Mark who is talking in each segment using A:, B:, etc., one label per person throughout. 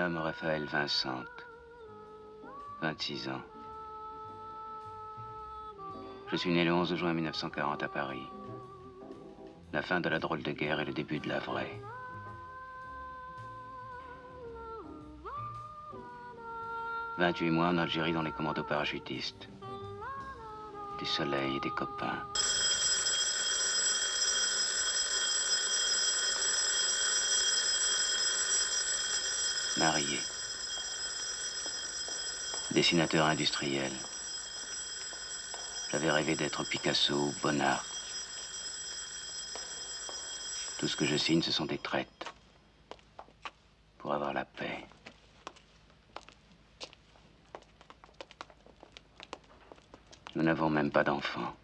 A: nomme Raphaël Vincent, 26 ans. Je suis né le 11 juin 1940 à Paris. La fin de la drôle de guerre et le début de la vraie. « 28 mois en Algérie dans les commandos parachutistes. Du soleil et des copains. Marié. Dessinateur industriel. J'avais rêvé d'être Picasso ou Bonnard. Tout ce que je signe, ce sont des traites. Pour avoir la paix. Nous n'avons même pas d'enfants.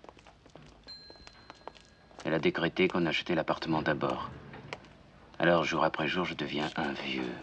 A: Elle a décrété qu'on achetait l'appartement d'abord. Alors, jour après jour, je deviens un vieux.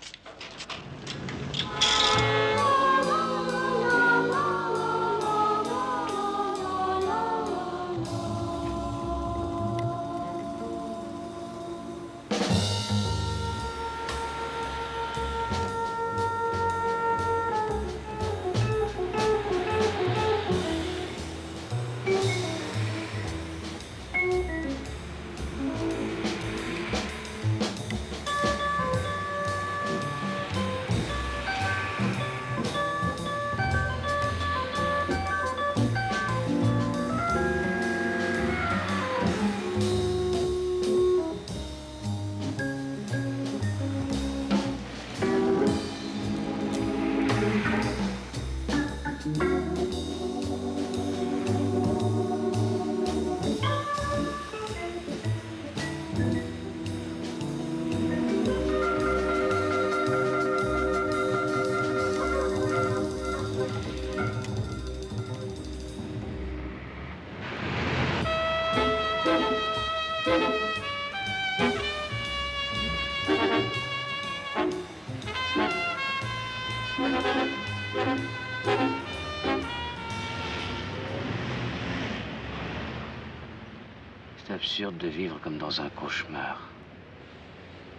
A: C'est absurde de vivre comme dans un cauchemar.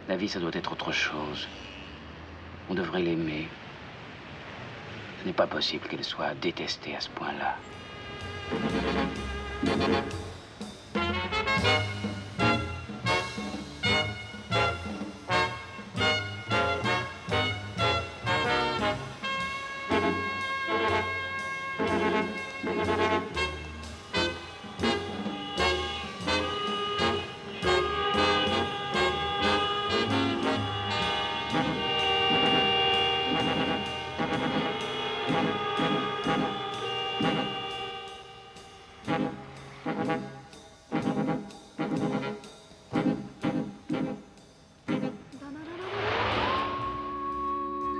A: La vie, ça doit être autre chose. On devrait l'aimer. Ce n'est pas possible qu'elle soit détestée à ce point-là.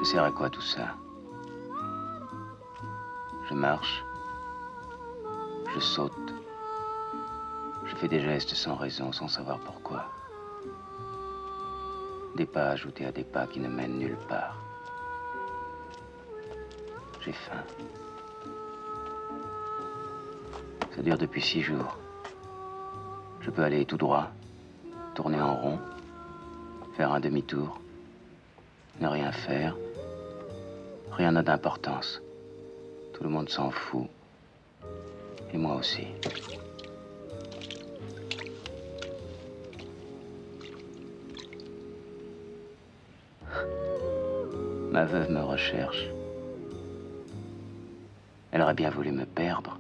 A: Ça sert à quoi tout ça? Je marche, je saute, je fais des gestes sans raison, sans savoir pourquoi. Des pas ajoutés à des pas qui ne mènent nulle part. J'ai faim. Ça dure depuis 6 jours. Je peux aller tout droit, tourner en rond, faire un demi-tour, ne rien faire. Rien n'a d'importance. Tout le monde s'en fout. Et moi aussi. Ma veuve me recherche. Elle aurait bien voulu me perdre,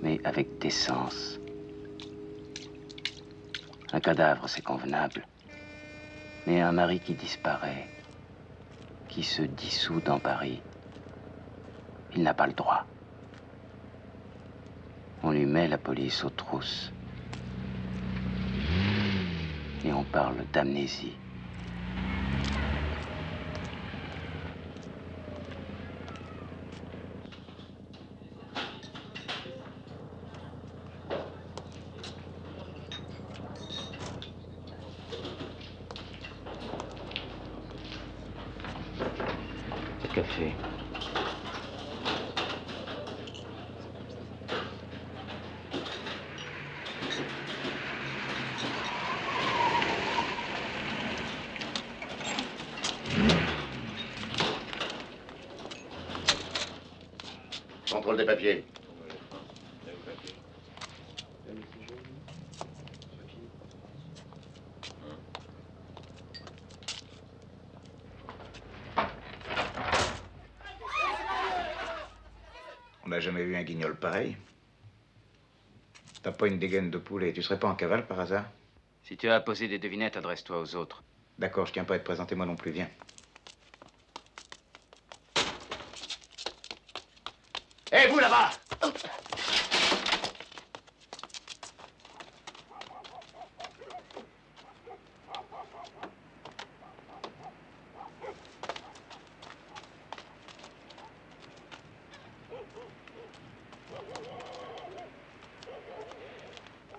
A: mais avec décence. Un cadavre, c'est convenable. Mais un mari qui disparaît, qui se dissout dans Paris, il n'a pas le droit. On lui met la police aux trousses. Et on parle d'amnésie. Café.
B: des papiers.
C: On n'a jamais vu un guignol pareil. T'as pas une dégaine de poulet. Tu serais pas en cavale par hasard?
A: Si tu as à poser des devinettes, adresse-toi aux autres.
C: D'accord, je tiens pas à te présenter moi non plus. Viens.
B: Hé, vous là-bas!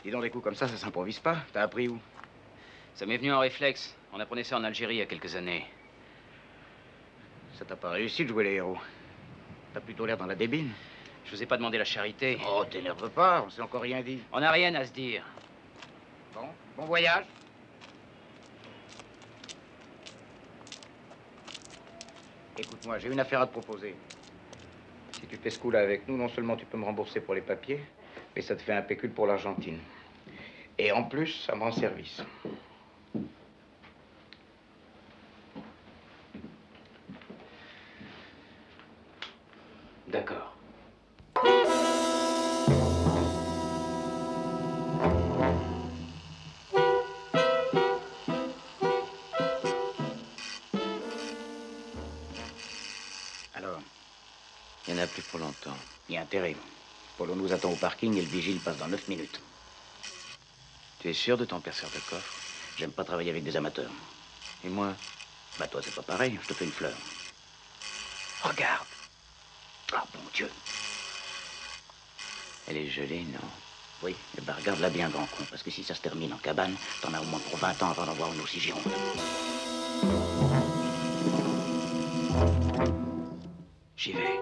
C: Dis donc, des coups comme ça s'improvise pas. T'as appris où?
A: Ça m'est venu en réflexe. On apprenait ça en Algérie il y a quelques années.
C: Ça t'a pas réussi de jouer les héros. T'as plutôt l'air dans la débine.
A: Je vous ai pas demandé la charité.
C: Oh, t'énerve pas, on s'est encore rien dit.
A: On n'a rien à se dire.
C: Bon, bon voyage. Écoute-moi, j'ai une affaire à te proposer. Si tu fais ce coup-là avec nous, non seulement tu peux me rembourser pour les papiers, mais ça te fait un pécule pour l'Argentine. Et en plus, ça me rend service.
A: D'accord.
C: Alors,
A: Il n'y en a plus pour longtemps.
C: il y a intérêt. Polo nous attend au parking et le vigile passe dans 9 minutes.
A: Tu es sûr de ton perceur de coffre?
C: J'aime pas travailler avec des amateurs.
A: Et moi?
C: Bah toi, c'est pas pareil, je te fais une fleur. Regarde. Ah, bon Dieu.
A: Elle est jolie, non?
C: Oui, eh ben regarde-la bien, grand con, parce que si ça se termine en cabane, t'en as au moins pour 20 ans avant d'en voir une aussi gironde.
A: J'y vais.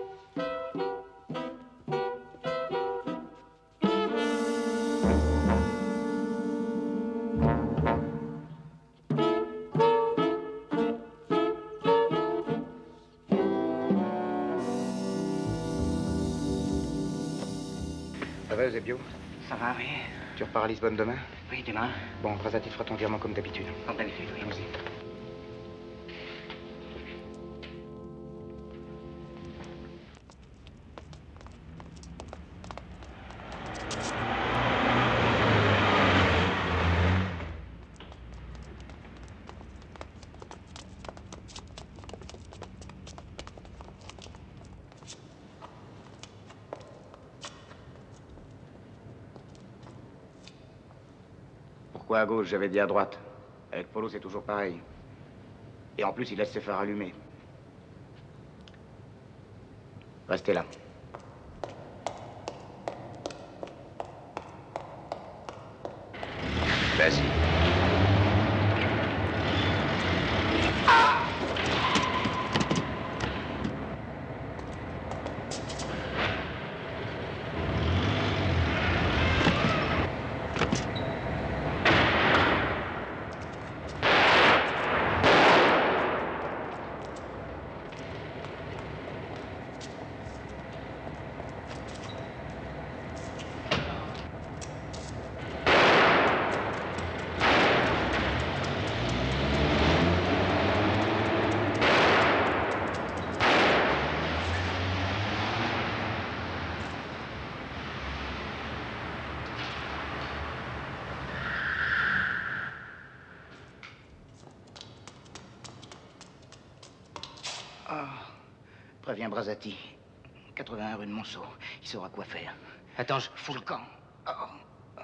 C: Ça va, Eusebio?
D: Ça va, oui.
C: Tu repars à Lisbonne demain?
D: Oui, demain.
C: Bon, Brasati fera ton virement comme d'habitude.
D: Comme d'habitude, oui.
C: Allons-y. Pourquoi à gauche? J'avais dit à droite. Avec Polo, c'est toujours pareil. Et en plus, il laisse ses phares allumés. Restez là.
A: Vas-y.
C: Préviens Brasati. 81 rue de Monceau. Il saura quoi faire.
A: Attends, je...
C: Fous le camp. Oh. Oh.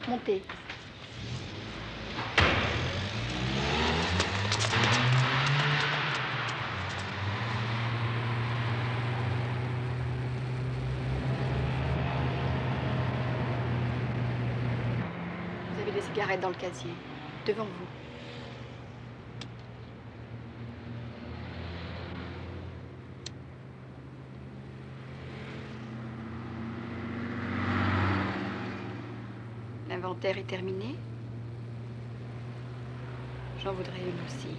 E: Montez. Vous avez des cigarettes dans le casier, devant vous. L'inventaire est terminé. J'en voudrais une aussi.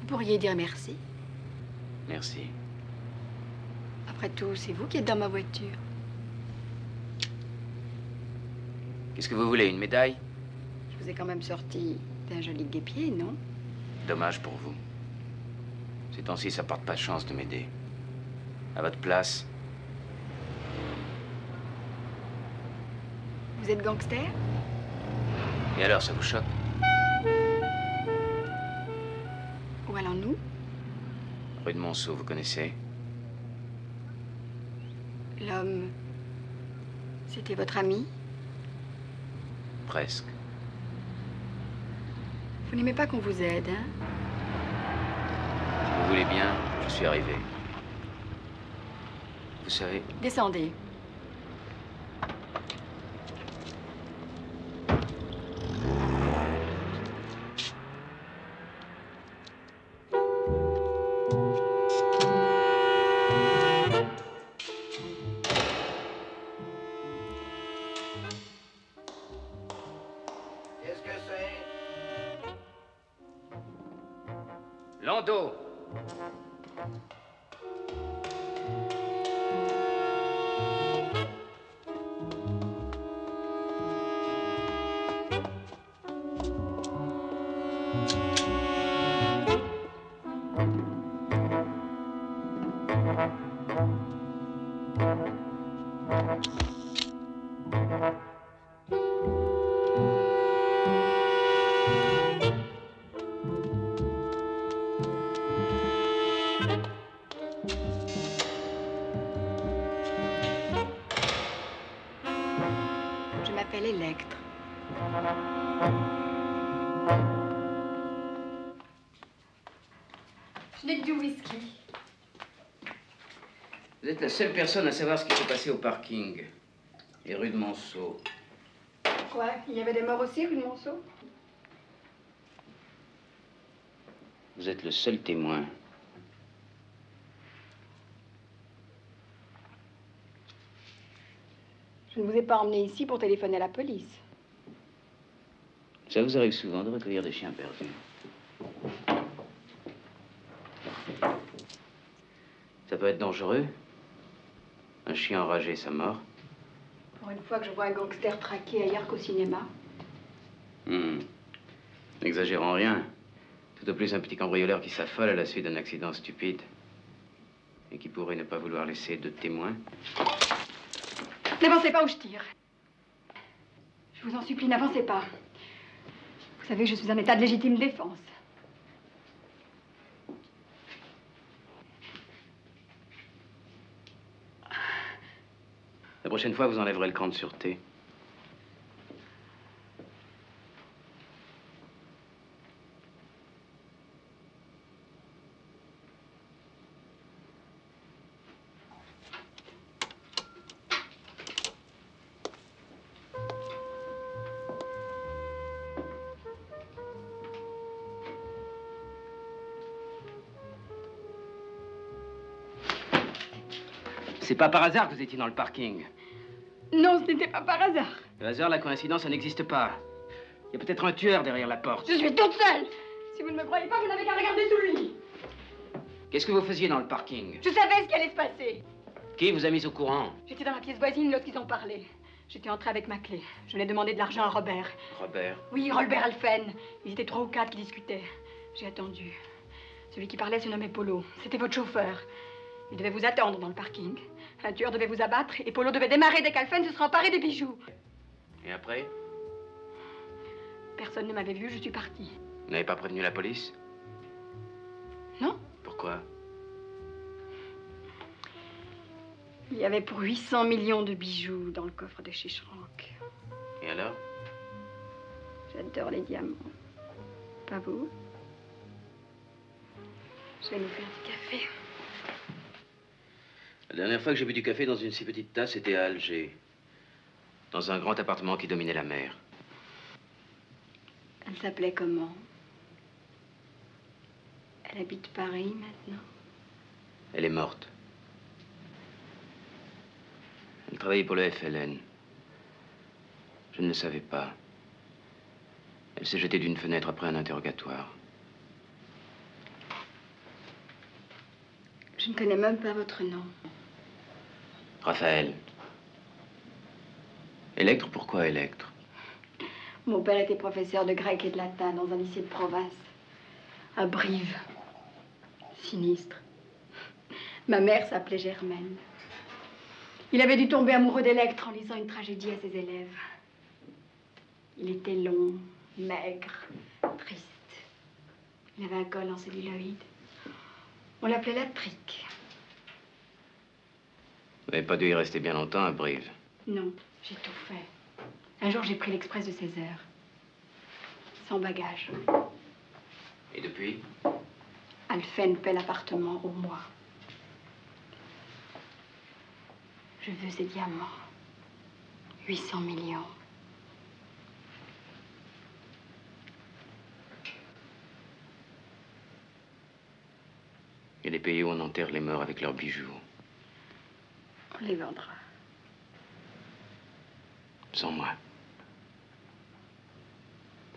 E: Vous pourriez dire merci.
A: Merci.
E: Après tout, c'est vous qui êtes dans ma voiture.
A: Qu'est-ce que vous voulez, une médaille?
E: Je vous ai quand même sorti d'un joli guêpier, non?
A: Dommage pour vous. Ces temps-ci, ça porte pas chance de m'aider. À votre place.
E: Vous êtes gangster?
A: Et alors, ça vous choque?
E: Où allons-nous?
A: Rue de Monceau, vous connaissez?
E: L'homme... C'était votre ami?
A: Presque.
E: Vous n'aimez pas qu'on vous aide, hein?
A: Si vous voulez bien, je suis arrivé. Vous savez...
E: Descendez.
C: Qu'est-ce que c'est?
A: Landau!
E: Je m'appelle Electre. Je n'ai que du whisky.
A: Vous êtes la seule personne à savoir ce qui s'est passé au parking. Et rue de Monceau.
E: Quoi? Il y avait des morts aussi, rue de Monceau?
A: Vous êtes le seul témoin.
E: Je ne vous ai pas emmené ici pour téléphoner à la police.
A: Ça vous arrive souvent de recueillir des chiens perdus. Ça peut être dangereux. Un chien enragé, ça mord.
E: Pour une fois que je vois un gangster traqué ailleurs qu'au cinéma.
A: N'exagérons rien. Tout au plus un petit cambrioleur qui s'affole à la suite d'un accident stupide. Et qui pourrait ne pas vouloir laisser de témoins.
E: N'avancez pas où je tire. Je vous en supplie, n'avancez pas. Vous savez que je suis en état de légitime défense.
A: La prochaine fois, vous enlèverez le cran de sûreté. C'est pas par hasard que vous étiez dans le parking.
E: Non, ce n'était pas par hasard.
A: Le hasard, la coïncidence, ça n'existe pas. Il y a peut-être un tueur derrière la porte.
E: Je suis toute seule. Si vous ne me croyez pas, vous n'avez qu'à regarder sous le lit.
A: Qu'est-ce que vous faisiez dans le parking?
E: Je savais ce qui allait se passer.
A: Qui vous a mis au courant?
E: J'étais dans la pièce voisine lorsqu'ils ont parlé. J'étais entrée avec ma clé. Je venais demander de l'argent à Robert.
A: Robert?
E: Oui, Robert Alphen. Ils étaient 3 ou 4 qui discutaient. J'ai attendu. Celui qui parlait se nommait Polo. C'était votre chauffeur. Il devait vous attendre dans le parking. Un tueur devait vous abattre et Polo devait démarrer dès qu'Alphen se sera emparé des bijoux.
A: Et après?
E: Personne ne m'avait vu, je suis partie.
A: Vous n'avez pas prévenu la police?
E: Non?
A: Pourquoi?
E: Il y avait pour 800 millions de bijoux dans le coffre de chez Schrank.
A: Et alors?
E: J'adore les diamants. Pas vous? Je vais nous faire du café.
A: La dernière fois que j'ai bu du café dans une si petite tasse, c'était à Alger. Dans un grand appartement qui dominait la mer.
E: Elle s'appelait comment? Elle habite Paris maintenant?
A: Elle est morte. Elle travaillait pour le FLN. Je ne le savais pas. Elle s'est jetée d'une fenêtre après un interrogatoire.
E: Je ne connais même pas votre nom.
A: Raphaël. Electre, pourquoi Electre?
E: Mon père était professeur de grec et de latin dans un lycée de province, à Brive. Sinistre. Ma mère s'appelait Germaine. Il avait dû tomber amoureux d'Electre en lisant une tragédie à ses élèves. Il était long, maigre, triste. Il avait un col en celluloïd. On l'appelait la trique.
A: Vous n'avez pas dû y rester bien longtemps à Brive.
E: Non, j'ai tout fait. Un jour, j'ai pris l'express de 16 heures. Sans bagage.
A: Et depuis?
E: Alphen paie l'appartement au mois. Je veux ces diamants. 800 millions.
A: Il y a des pays où on enterre les morts avec leurs bijoux.
E: On les vendra.
A: Sans moi.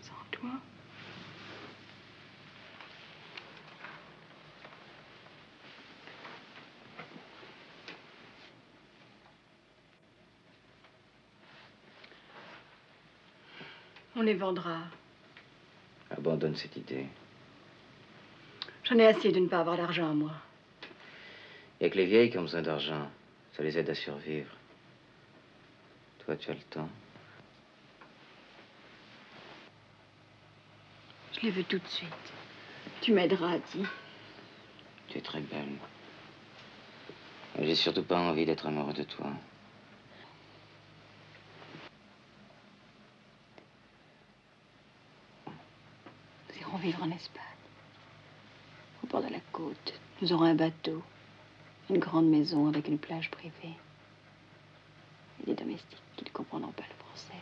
E: Sans toi? On les vendra.
A: Abandonne cette idée.
E: J'en ai assez de ne pas avoir d'argent, moi.
A: Il n'y a que les vieilles qui ont besoin d'argent. Ça les aide à survivre. Toi, tu as le temps.
E: Je les veux tout de suite. Tu m'aideras, dis.
A: Tu es très belle. Mais j'ai surtout pas envie d'être amoureux de toi.
E: Nous irons vivre en Espagne. Au bord de la côte. Nous aurons un bateau. Une grande maison avec une plage privée. Et des domestiques qui ne comprendront pas le français.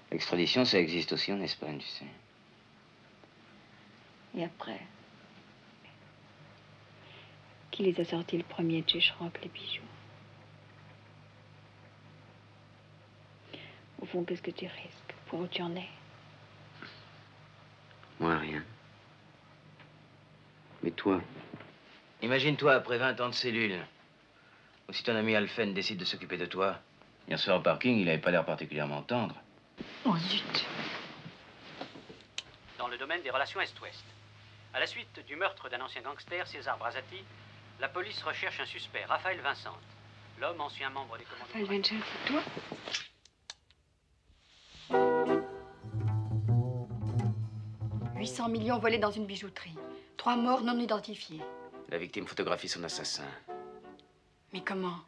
A: L'extradition, ça existe aussi en Espagne, tu sais.
E: Et après, qui les a sortis le premier de chez Schrock, les bijoux? Au fond, qu'est-ce que tu risques? Pour où tu en es?
A: Moi, rien. Mais toi? Imagine-toi, après 20 ans de cellule, ou si ton ami Alphen décide de s'occuper de toi. Hier soir au parking, il n'avait pas l'air particulièrement tendre.
E: Oh, zut!
D: Dans le domaine des relations Est-Ouest. À la suite du meurtre d'un ancien gangster, César Brazati, la police recherche un suspect, Raphaël Vincent. L'homme, ancien membre des commandos...
E: Raphaël Vincent, c'est toi? 800 millions volés dans une bijouterie. 3 morts non identifiés.
A: La victime photographie son assassin.
E: Mais comment?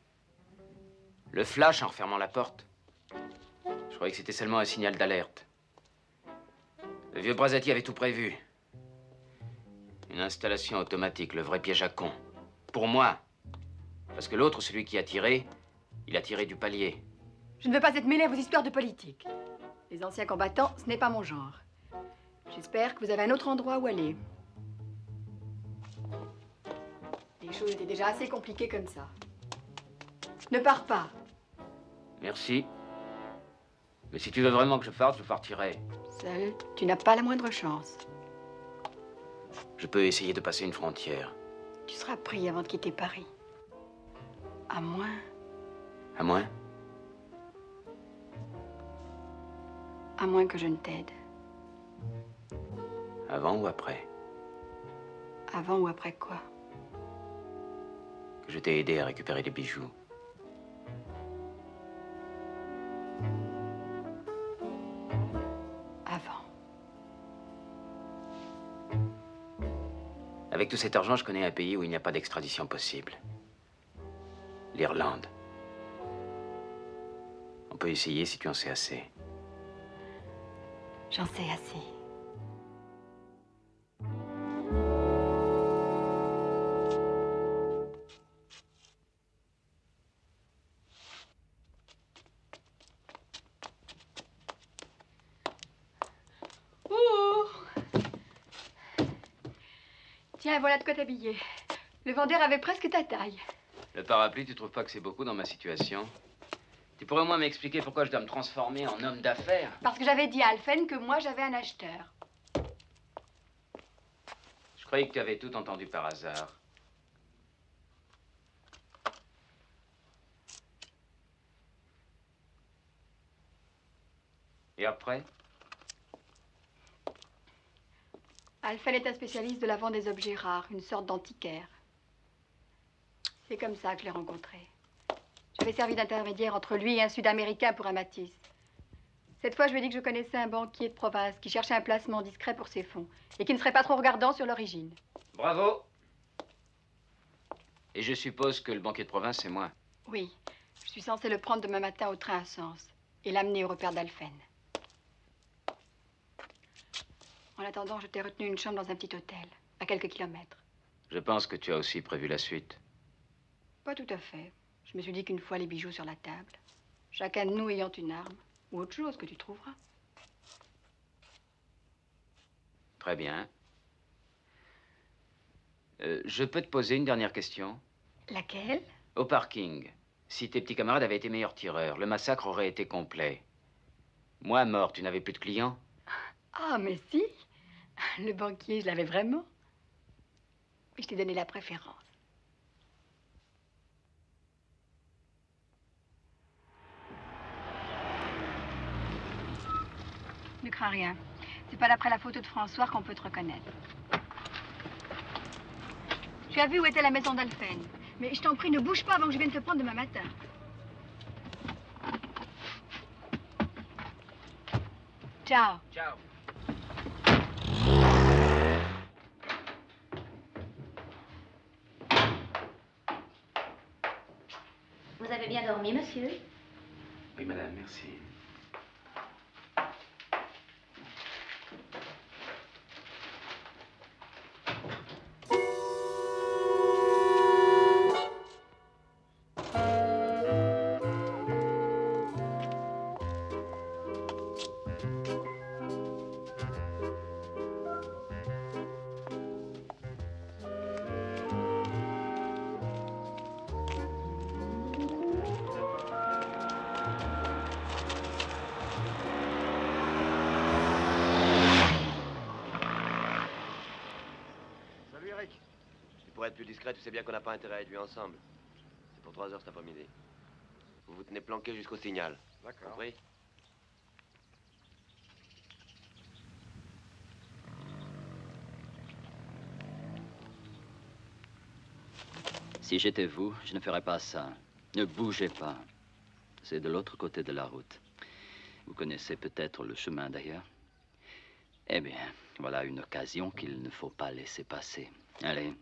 A: Le flash en refermant la porte. Je croyais que c'était seulement un signal d'alerte. Le vieux Brazati avait tout prévu. Une installation automatique, le vrai piège à con. Pour moi. Parce que l'autre, celui qui a tiré, il a tiré du palier.
E: Je ne veux pas être mêlée à vos histoires de politique. Les anciens combattants, ce n'est pas mon genre. J'espère que vous avez un autre endroit où aller. Les choses étaient déjà assez compliquées comme ça. Ne pars pas.
A: Merci. Mais si tu veux vraiment que je parte, je partirai.
E: Seul, tu n'as pas la moindre chance.
A: Je peux essayer de passer une frontière.
E: Tu seras pris avant de quitter Paris. À moins...
A: À moins?
E: À moins que je ne t'aide.
A: Avant ou après?
E: Avant ou après quoi?
A: Que je t'ai aidé à récupérer les bijoux.
E: Avant.
A: Avec tout cet argent, je connais un pays où il n'y a pas d'extradition possible. L'Irlande. On peut essayer si tu en sais assez.
E: J'en sais assez. Tiens, voilà de quoi t'habiller. Le vendeur avait presque ta taille.
A: Le parapluie, tu trouves pas que c'est beaucoup dans ma situation? Tu pourrais au moins m'expliquer pourquoi je dois me transformer en homme d'affaires?
E: Parce que j'avais dit à Alphen que moi, j'avais un acheteur.
A: Je croyais que tu avais tout entendu par hasard. Et après?
E: Alphen est un spécialiste de la vente des objets rares, une sorte d'antiquaire. C'est comme ça que je l'ai rencontré. J'avais servi d'intermédiaire entre lui et un Sud-Américain pour un Matisse. Cette fois, je lui ai dit que je connaissais un banquier de province qui cherchait un placement discret pour ses fonds et qui ne serait pas trop regardant sur l'origine.
A: Bravo! Et je suppose que le banquier de province, c'est moi.
E: Oui, je suis censée le prendre demain matin au train à Sens et l'amener au repère d'Alphen. En attendant, je t'ai retenu une chambre dans un petit hôtel, à quelques kilomètres.
A: Je pense que tu as aussi prévu la suite.
E: Pas tout à fait. Je me suis dit qu'une fois les bijoux sur la table, chacun de nous ayant une arme, ou autre chose que tu trouveras.
A: Très bien. Je peux te poser une dernière question?
E: Laquelle?
A: Au parking, si tes petits camarades avaient été meilleurs tireurs, le massacre aurait été complet. Moi, mort, tu n'avais plus de clients?
E: Ah, mais si. Le banquier, je l'avais vraiment. Et je t'ai donné la préférence. Ne crains rien. C'est pas d'après la photo de François qu'on peut te reconnaître. Tu as vu où était la maison d'Alphen. Mais je t'en prie, ne bouge pas avant que je vienne te prendre demain matin. Ciao.
A: Ciao.
F: Vous avez bien dormi, monsieur?
A: Oui, madame, merci.
G: Pour être plus discret, tu sais bien qu'on n'a pas intérêt à être vus ensemble. C'est pour 3 heures cet après-midi. Vous vous tenez planqué jusqu'au signal.
C: D'accord.
G: Compris?
H: Si j'étais vous, je ne ferais pas ça. Ne bougez pas. C'est de l'autre côté de la route. Vous connaissez peut-être le chemin d'ailleurs. Eh bien, voilà une occasion qu'il ne faut pas laisser passer. Allez.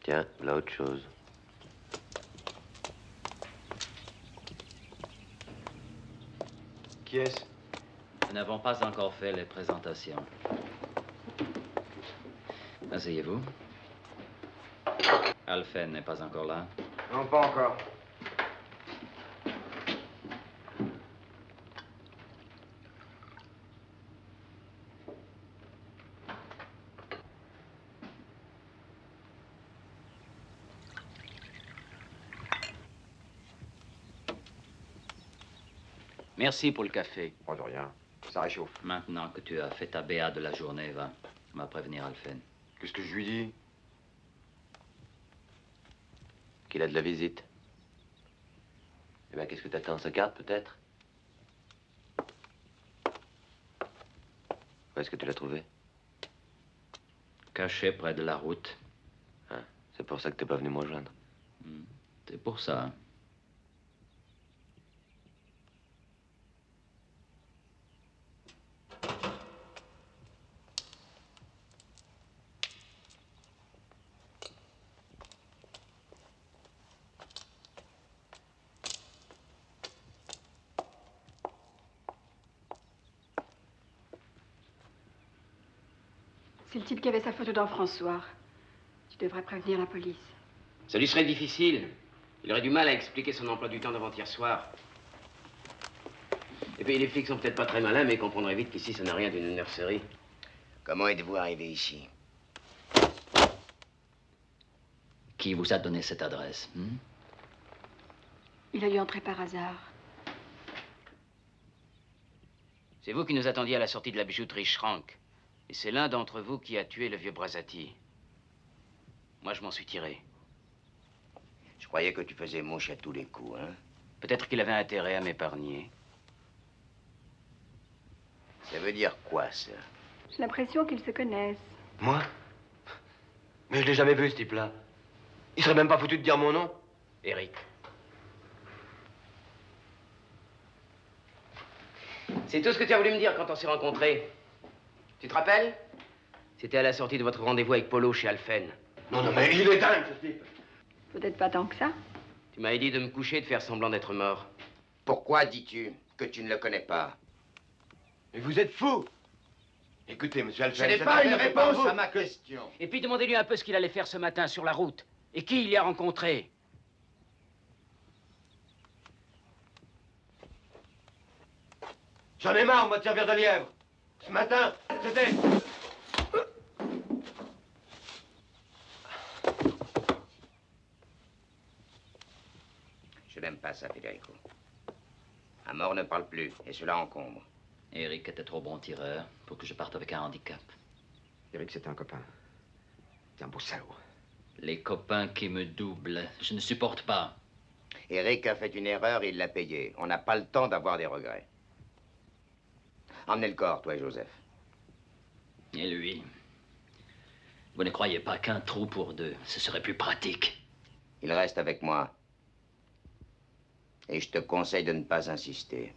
G: Tiens, là autre chose.
C: Qui est-ce?
H: Nous n'avons pas encore fait les présentations. Asseyez-vous. Alphen n'est pas encore là.
C: Non, pas encore.
A: Merci pour le café.
C: Pas de rien. Ça réchauffe.
H: Maintenant que tu as fait ta BA de la journée, va prévenir Alphen.
C: Qu'est-ce que je lui dis?
G: Qu'il a de la visite. Eh bien, qu'est-ce que t'attends? Sa carte, peut-être? Où est-ce que tu l'as trouvé?
H: Caché près de la route.
G: Hein? C'est pour ça que t'es pas venu me rejoindre.
H: C'est pour ça.
E: C'est le type qui avait sa photo dans François. Tu devrais prévenir la police.
A: Ça lui serait difficile. Il aurait du mal à expliquer son emploi du temps d'avant-hier soir. Et puis les flics sont peut-être pas très malins, mais ils comprendraient vite qu'ici, ça n'a rien d'une nurserie.
C: Comment êtes-vous arrivé ici?
H: Qui vous a donné cette adresse?
E: Il a dû entrer par hasard.
A: C'est vous qui nous attendiez à la sortie de la bijouterie Schrank. Et c'est l'un d'entre vous qui a tué le vieux Brasati. Moi, je m'en suis tiré.
C: Je croyais que tu faisais mouche à tous les coups, hein?
A: Peut-être qu'il avait intérêt à m'épargner.
C: Ça veut dire quoi, ça?
E: J'ai l'impression qu'ils se connaissent.
G: Moi? Mais je l'ai jamais vu, ce type-là. Il serait même pas foutu de dire mon nom.
A: Eric. C'est tout ce que tu as voulu me dire quand on s'est rencontrés. Tu te rappelles? C'était à la sortie de votre rendez-vous avec Polo chez Alphen.
G: Non, non, mais il est dingue, ce type.
E: Peut-être pas tant que ça.
A: Tu m'avais dit de me coucher et de faire semblant d'être mort.
C: Pourquoi dis-tu que tu ne le connais pas?
G: Mais vous êtes fou. Écoutez, monsieur Alphen,
C: Ce n'est
G: cette
C: pas une
G: affaire, c'est pas
C: réponse
G: vous.
C: à ma question.
A: Et puis demandez-lui un peu ce qu'il allait faire ce matin sur la route. Et qui il y a rencontré.
G: J'en ai marre, moi, de servir de lièvre. Ce matin, c'était...
C: Je n'aime pas ça, Federico. Un mort ne parle plus, et cela encombre.
H: Eric était trop bon tireur pour que je parte avec un handicap.
B: Eric, c'était un copain. C'est un beau salaud.
H: Les copains qui me doublent, je ne supporte pas.
C: Eric a fait une erreur, il l'a payée. On n'a pas le temps d'avoir des regrets. Emmenez le corps, toi et Joseph.
H: Et lui? Vous ne croyez pas qu'un trou pour deux, ce serait plus pratique?
C: Il reste avec moi. Et je te conseille de ne pas insister.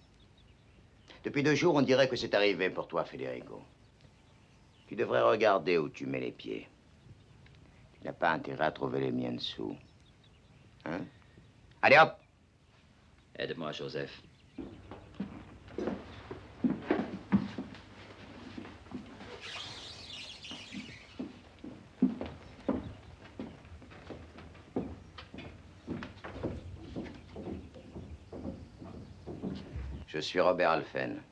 C: Depuis 2 jours, on dirait que c'est arrivé pour toi, Federico. Tu devrais regarder où tu mets les pieds. Tu n'as pas intérêt à trouver les miens dessous. Hein? Allez, hop!
H: Aide-moi, Joseph.
C: Je suis Robert Alphen.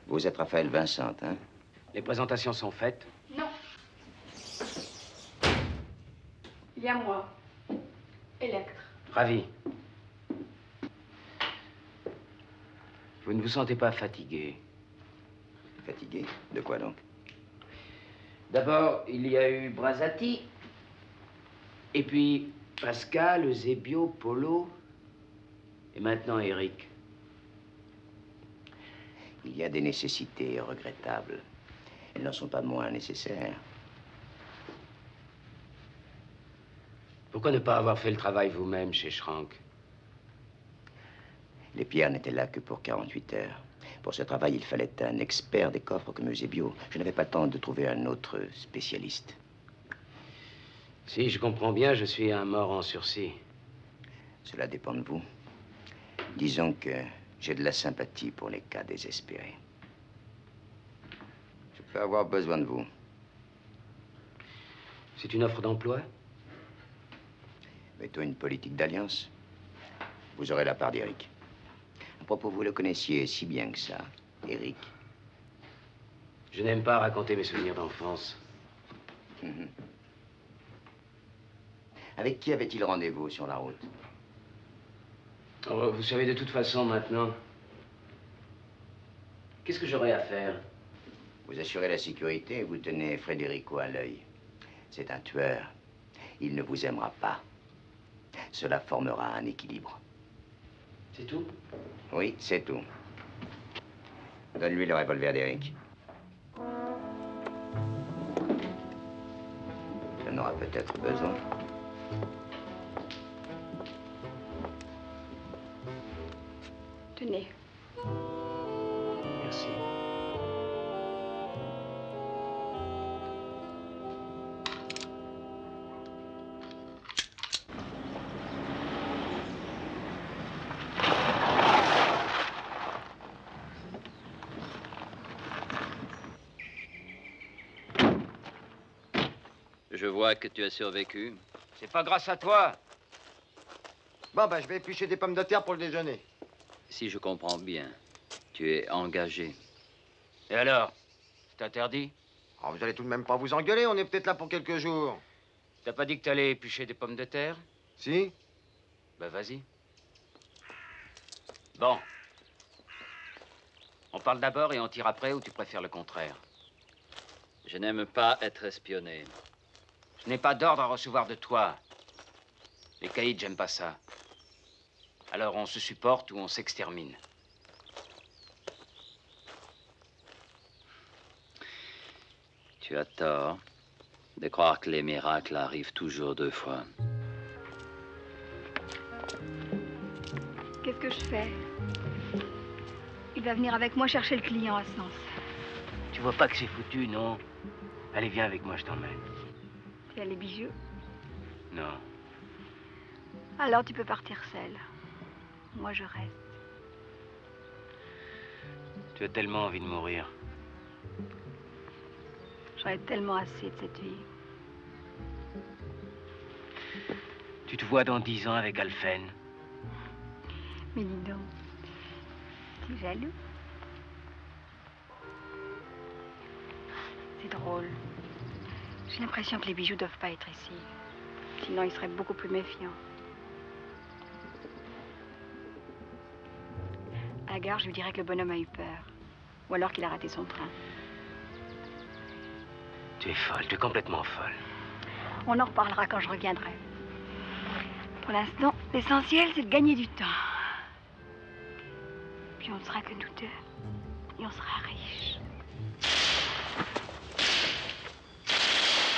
C: Vous êtes Raphaël Vincent, hein?
A: Les présentations sont faites.
E: Non. Il y a moi. Electre.
A: Ravi. Vous ne vous sentez pas fatigué?
C: Fatigué? De quoi donc?
A: D'abord, il y a eu Brasati. Et puis Pascal, Eusebio, Polo. Et maintenant Eric.
C: Il y a des nécessités regrettables. Elles n'en sont pas moins nécessaires.
A: Pourquoi ne pas avoir fait le travail vous-même chez Schrank?
C: Les pierres n'étaient là que pour 48 heures. Pour ce travail, il fallait un expert des coffres comme Eusebio. Je n'avais pas le temps de trouver un autre spécialiste.
A: Si je comprends bien, je suis un mort en sursis.
C: Cela dépend de vous. Disons que j'ai de la sympathie pour les cas désespérés. Je peux avoir besoin de vous.
A: C'est une offre d'emploi?
C: Mettons une politique d'alliance. Vous aurez la part d'Eric. À propos, vous le connaissiez si bien que ça, Eric.
A: Je n'aime pas raconter mes souvenirs d'enfance.
C: Avec qui avait-il rendez-vous sur la route?
A: Oh, vous savez, de toute façon, maintenant, qu'est-ce que j'aurais à faire?
C: Vous assurez la sécurité et vous tenez Federico à l'œil. C'est un tueur. Il ne vous aimera pas. Cela formera un équilibre.
A: C'est tout?
C: Oui, c'est tout. Donne-lui le revolver d'Eric. Il en aura peut-être besoin.
E: Tenez.
A: Merci.
H: Je vois que tu as survécu.
C: C'est pas grâce à toi.
B: Bon, ben, je vais éplucher des pommes de terre pour le déjeuner.
H: Si je comprends bien, tu es engagé.
C: Et alors? C'est interdit?
B: Oh, vous allez tout de même pas vous engueuler, on est peut-être là pour quelques jours.
C: T'as pas dit que t'allais éplucher des pommes de terre?
B: Si?
C: Bah, vas-y. Bon. On parle d'abord et on tire après, ou tu préfères le contraire?
H: Je n'aime pas être espionné.
C: Je n'ai pas d'ordre à recevoir de toi. Les caïds, j'aime pas ça. Alors on se supporte ou on s'extermine.
H: Tu as tort de croire que les miracles arrivent toujours 2 fois.
E: Qu'est-ce que je fais? Il va venir avec moi chercher le client à Sens.
C: Tu vois pas que c'est foutu, non? Allez, viens avec moi, je t'emmène.
E: Il y a les bijoux.
C: Non.
E: Alors tu peux partir seule. Moi, je reste.
C: Tu as tellement envie de mourir.
E: J'en ai tellement assez de cette vie.
C: Tu te vois dans 10 ans avec Alphen?
E: Mais dis donc, t'es jaloux? C'est drôle. J'ai l'impression que les bijoux doivent pas être ici. Sinon, ils seraient beaucoup plus méfiants. À la gare, je lui dirais que le bonhomme a eu peur. Ou alors qu'il a raté son train.
C: Tu es folle, tu es complètement folle.
E: On en reparlera quand je reviendrai. Pour l'instant, l'essentiel, c'est de gagner du temps. Puis on ne sera que nous deux. Et on sera riches.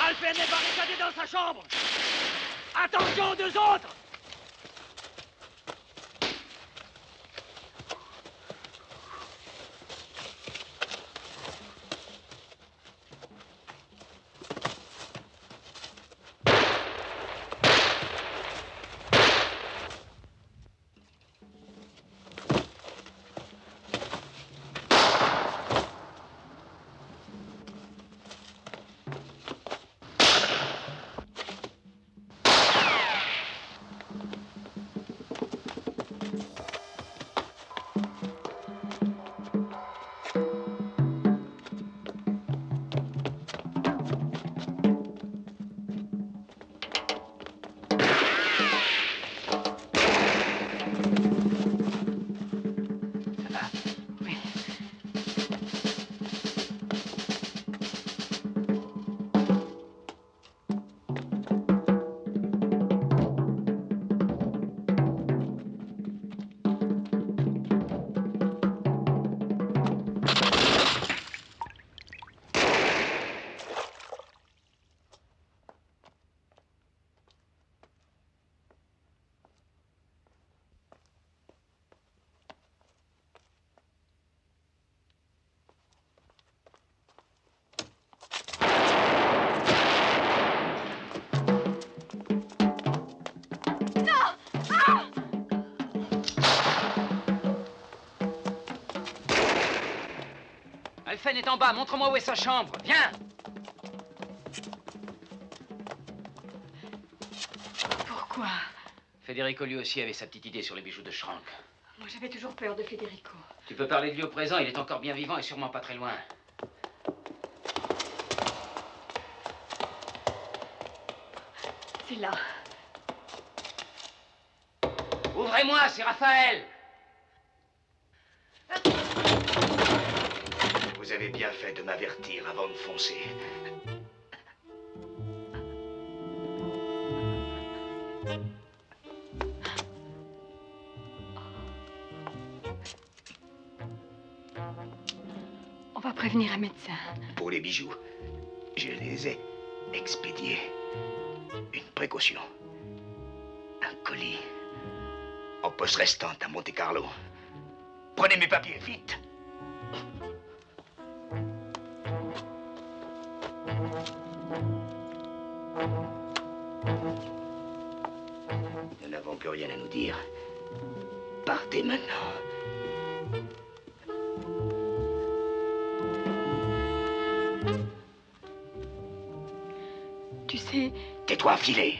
D: Alphen est barricadé dans sa chambre. Attention aux 2 autres. Alphen est en bas, montre-moi où est sa chambre. Viens!
E: Pourquoi?
C: Federico lui aussi avait sa petite idée sur les bijoux de Schrank.
E: Moi, j'avais toujours peur de Federico.
C: Tu peux parler de lui au présent, il est encore bien vivant et sûrement pas très loin.
E: C'est là.
C: Ouvrez-moi, c'est Raphaël!
I: Vous avez bien fait de m'avertir avant de foncer.
E: On va prévenir un médecin.
I: Pour les bijoux, je les ai expédiés. Une précaution. Un colis. En poste restante à Monte-Carlo. Prenez mes papiers, vite. Nous n'avons plus rien à nous dire. Partez maintenant.
E: Tu sais...
I: Tais-toi, filez.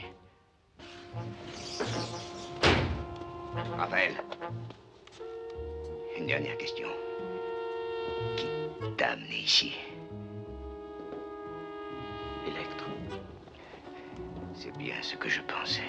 I: dernière question. Qui t'a amené ici?
A: Electre.
I: C'est bien ce que je pensais.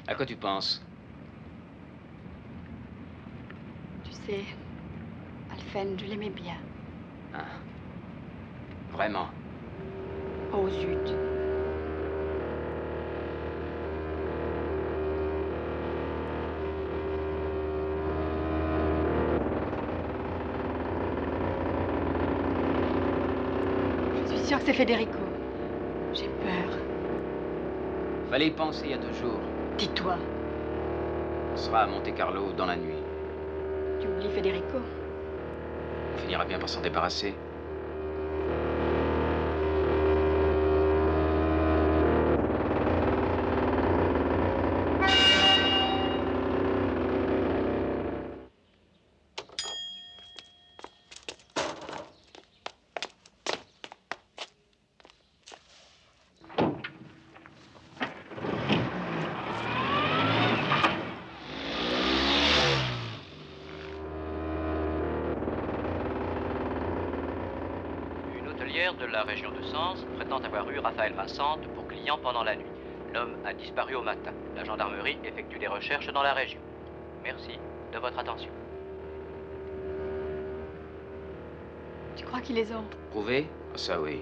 A: À quoi tu penses?
E: Tu sais, Alphen, je l'aimais bien.
A: Ah. Vraiment?
E: Oh, zut. Je suis sûre que c'est Federico. J'ai peur.
A: Fallait y penser il y a 2 jours.
E: Dis-toi,
A: On sera à Monte-Carlo dans la nuit.
E: tu oublies Federico.
A: On finira bien par s'en débarrasser.
D: De la région de Sens prétend avoir eu Raphaël Vincent pour client pendant la nuit. L'homme a disparu au matin. La gendarmerie effectue des recherches dans la région. Merci de votre attention.
E: Tu crois qu'ils les ont?
A: Prouvé? Ah, ça oui.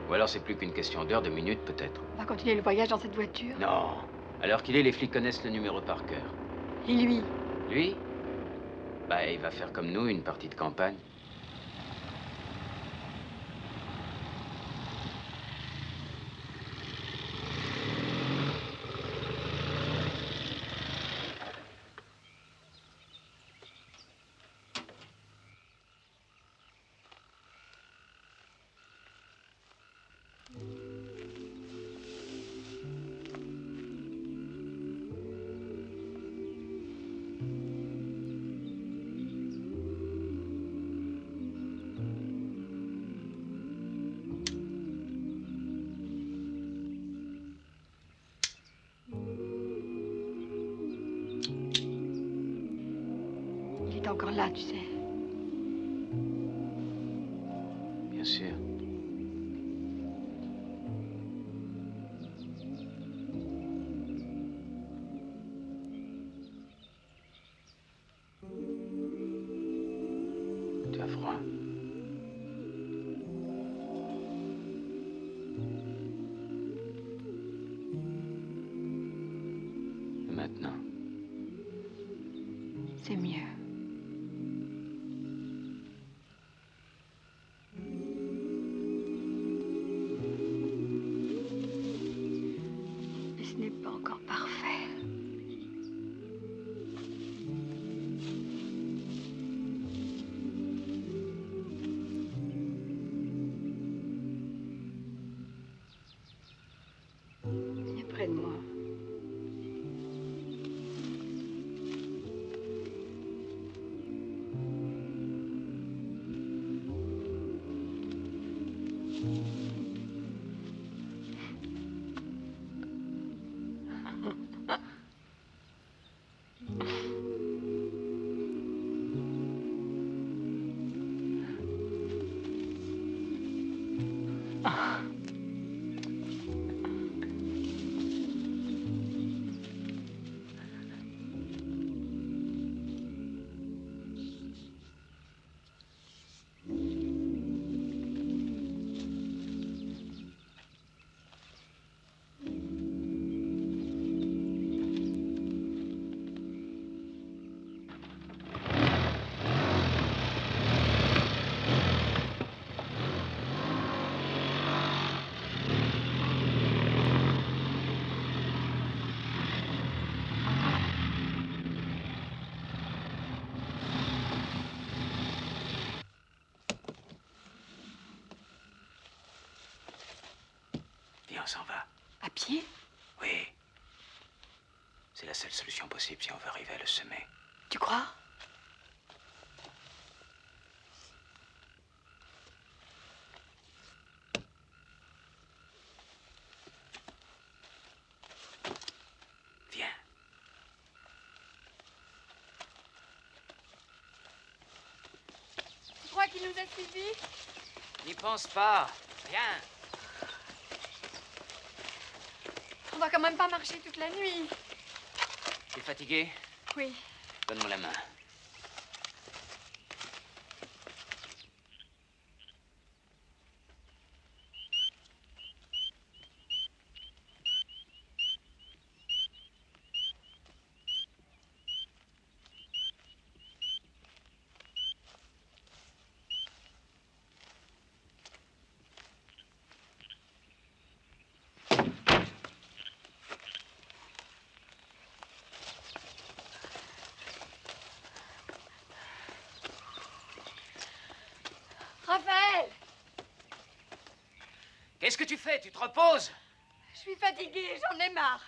A: Ou alors c'est plus qu'une question d'heure, de minutes peut-être.
E: On va continuer le voyage dans cette voiture?
A: Non. Alors qu'il est, les flics connaissent le numéro par cœur.
E: Et lui?
A: Lui? Bah, il va faire comme nous, une partie de campagne.
E: Il est encore là, tu sais.
A: Bien sûr. Tu as froid? Et maintenant?
E: C'est mieux. Mais ce n'est pas encore parfait. Viens près de moi.
I: on s'en va.
E: À pied?
I: Oui. C'est la seule solution possible si on veut arriver à le sommet.
E: Tu crois?
I: Viens.
E: Tu crois qu'il nous a suivis?
C: N'y pense pas. Viens.
E: On va quand même pas marcher toute la nuit.
C: T'es fatigué?
E: Oui.
C: Donne-moi la main.
E: Raphaël!
C: Qu'est-ce que tu fais? Tu te reposes?
E: Je suis fatiguée, j'en ai marre.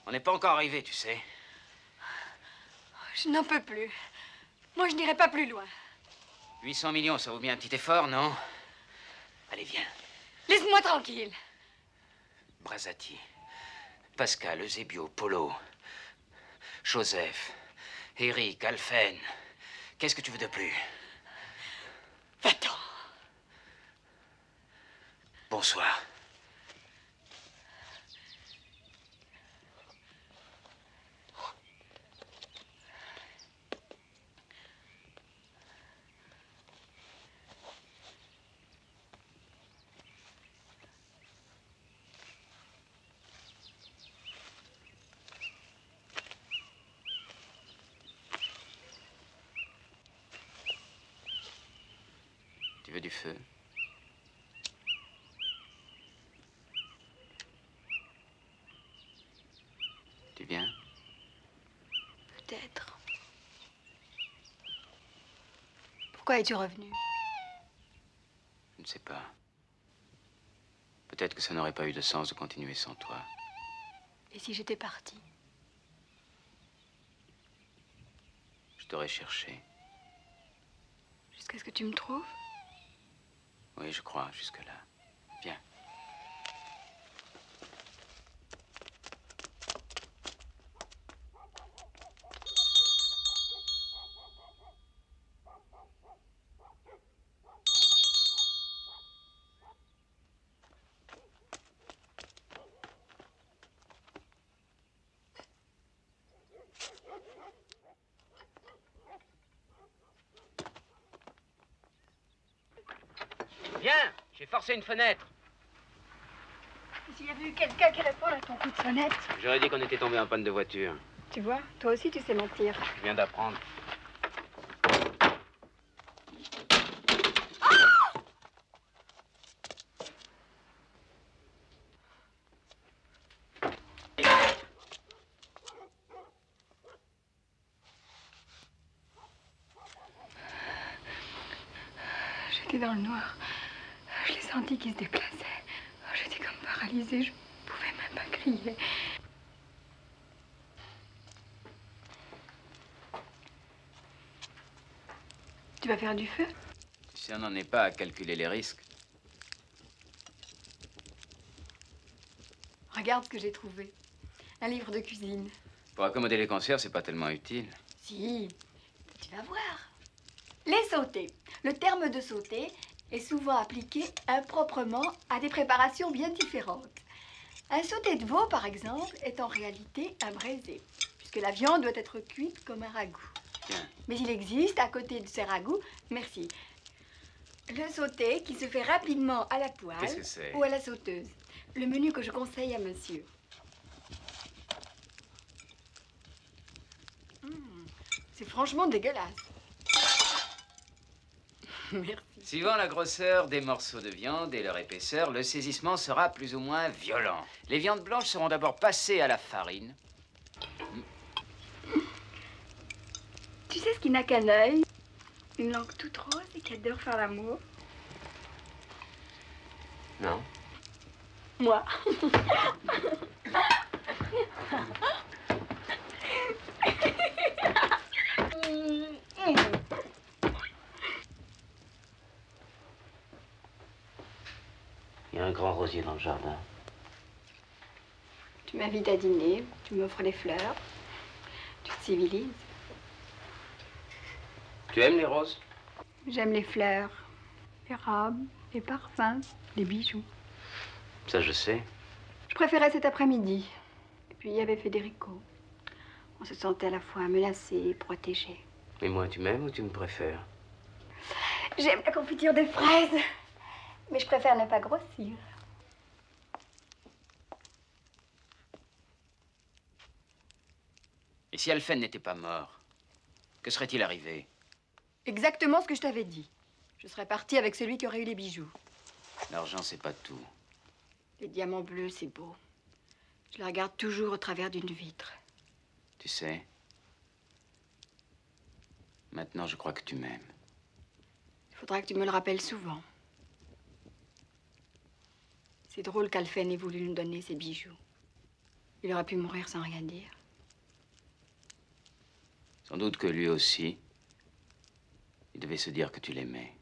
C: On n'est pas encore arrivé, tu sais.
E: Je n'en peux plus. Moi, je n'irai pas plus loin.
C: 800 millions, ça vaut bien un petit effort, non? Allez, viens.
E: Laisse-moi tranquille.
C: Brazzati, Pascal, Eusebio, Polo, Joseph, Eric, Alphen. Qu'est-ce que tu veux de plus?
E: Va-t'en.
C: Bonsoir. Tu veux du feu? Tu viens?
E: Peut-être. Pourquoi es-tu revenu?
C: Je ne sais pas. Peut-être que ça n'aurait pas eu de sens de continuer sans toi.
E: Et si j'étais partie?
C: Je t'aurais cherché.
E: Jusqu'à ce que tu me trouves?
C: Oui, je crois, jusque-là. Viens. Viens, j'ai forcé une fenêtre.
E: Et s'il y avait eu quelqu'un qui répond à ton coup de sonnette?
C: J'aurais dit qu'on était tombé en panne de voiture.
E: Tu vois, toi aussi tu sais mentir.
C: Je viens d'apprendre.
E: J'étais dans le noir. Je l'ai senti qui se déplaçait. J'étais comme paralysée. Je pouvais même pas crier. Tu vas faire du feu?
C: Si on n'en est pas à calculer les risques.
E: Regarde ce que j'ai trouvé. Un livre de cuisine.
C: Pour accommoder les conserves, c'est pas tellement utile.
E: Si, tu vas voir. Les sautés. Le terme de sauter est souvent appliqué improprement à des préparations bien différentes. Un sauté de veau, par exemple, est en réalité un braisé, puisque la viande doit être cuite comme un ragoût.
C: Tiens.
E: Mais il existe, à côté de ces ragoûts, merci, le sauté qui se fait rapidement à la poêle
C: Qu'est-ce que c'est?
E: ou à la sauteuse. Le menu que je conseille à monsieur. C'est franchement dégueulasse. Merci.
C: Suivant la grosseur des morceaux de viande et leur épaisseur, le saisissement sera plus ou moins violent. Les viandes blanches seront d'abord passées à la farine.
E: Tu sais ce qui n'a qu'un œil? une langue toute rose et qui adore faire l'amour?
A: Non.
E: Moi.
A: Il y a un grand rosier dans le jardin.
E: Tu m'invites à dîner, tu m'offres des fleurs, tu te civilises.
A: Tu aimes les roses?
E: J'aime les fleurs, les robes, les parfums, les bijoux.
A: Ça, je sais.
E: Je préférais cet après-midi. Et puis il y avait Federico. On se sentait à la fois menacé et protégé.
A: Mais moi, tu m'aimes ou tu me préfères?
E: J'aime la confiture de fraises, mais je préfère ne pas grossir.
D: Et si Alphen n'était pas mort, que serait-il arrivé?
E: Exactement ce que je t'avais dit. Je serais partie avec celui qui aurait eu les bijoux.
D: L'argent, c'est pas tout.
E: Les diamants bleus, c'est beau. Je les regarde toujours au travers d'une vitre.
D: Tu sais, maintenant, je crois que tu m'aimes.
E: Il faudra que tu me le rappelles souvent. C'est drôle qu'Alphen ait voulu nous donner ses bijoux. Il aurait pu mourir sans rien dire.
D: Sans doute que lui aussi, il devait se dire que tu l'aimais.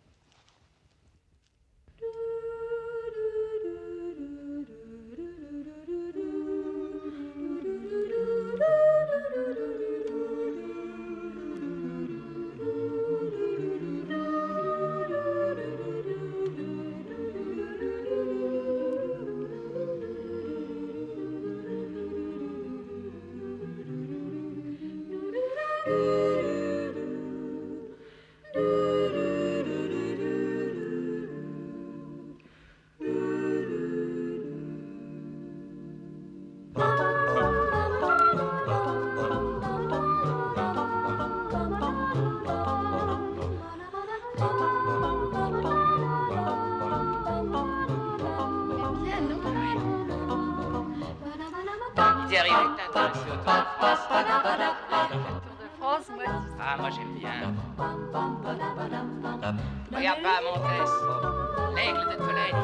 D: Moi j'aime bien. Regarde pas, Montès. L'aigle de Tolède.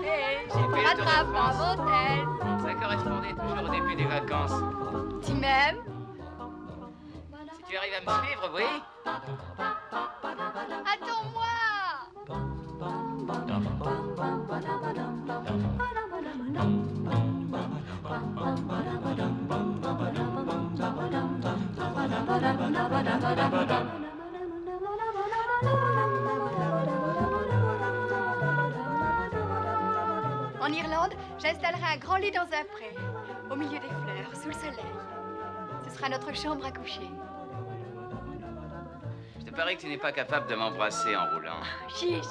E: Hé, j'ai fait rattrape en Montès.
D: Ça correspondait toujours au début des vacances.
E: Tu m'aimes?
D: Si tu arrives à me suivre, oui.
E: Attends-moi! En Irlande, j'installerai un grand lit dans un pré, au milieu des fleurs, sous le soleil. Ce sera notre chambre à coucher.
D: Je te parie que tu n'es pas capable de m'embrasser en roulant.
E: Chiche!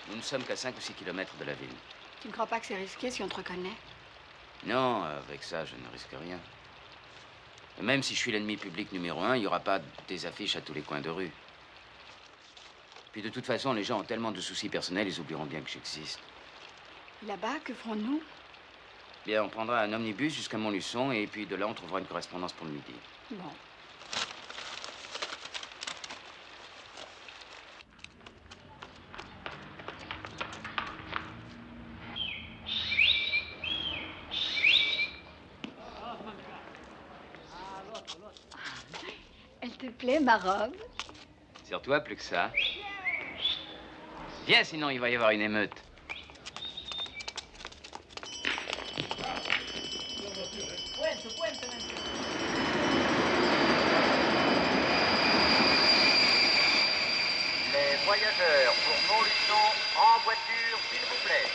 D: Nous ne sommes qu'à 5 ou 6 kilomètres de la ville.
E: Tu ne crois pas que c'est risqué si on te reconnaît?
D: Non, avec ça, je ne risque rien. Et même si je suis l'ennemi public numéro 1, il n'y aura pas des affiches à tous les coins de rue. Puis de toute façon, les gens ont tellement de soucis personnels, ils oublieront bien que j'existe.
E: Là-bas, que ferons-nous?
D: Bien, on prendra un omnibus jusqu'à Montluçon et puis de là, on trouvera une correspondance pour le midi.
E: Bon.
J: te plaît, ma robe?
D: Sur toi, plus que ça. Viens, sinon il va y avoir une émeute.
K: Les voyageurs pour Montluçon en voiture, s'il vous plaît.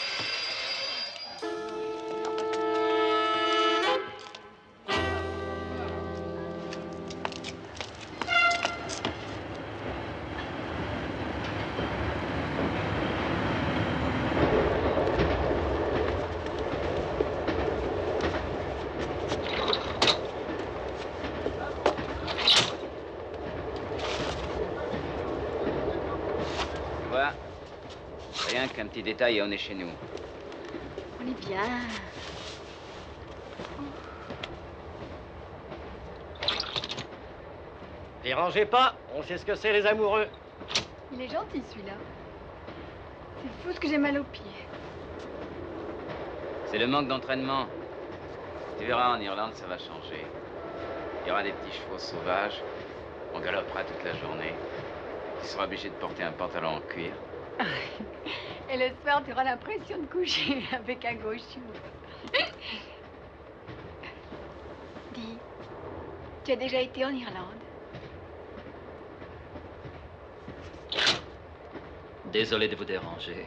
D: Rien qu'un petit détail et on est chez nous.
J: On est bien.
K: Dérangez pas, on sait ce que c'est les amoureux.
J: Il est gentil celui-là. C'est fou ce que j'ai mal aux pieds.
D: C'est le manque d'entraînement. Tu verras, en Irlande, ça va changer. Il y aura des petits chevaux sauvages. On galopera toute la journée. Tu seras obligé de porter un pantalon en cuir.
J: Et le soir, tu auras l'impression de coucher avec un gaucho. Dis, tu as déjà été en Irlande?
H: Désolé de vous déranger.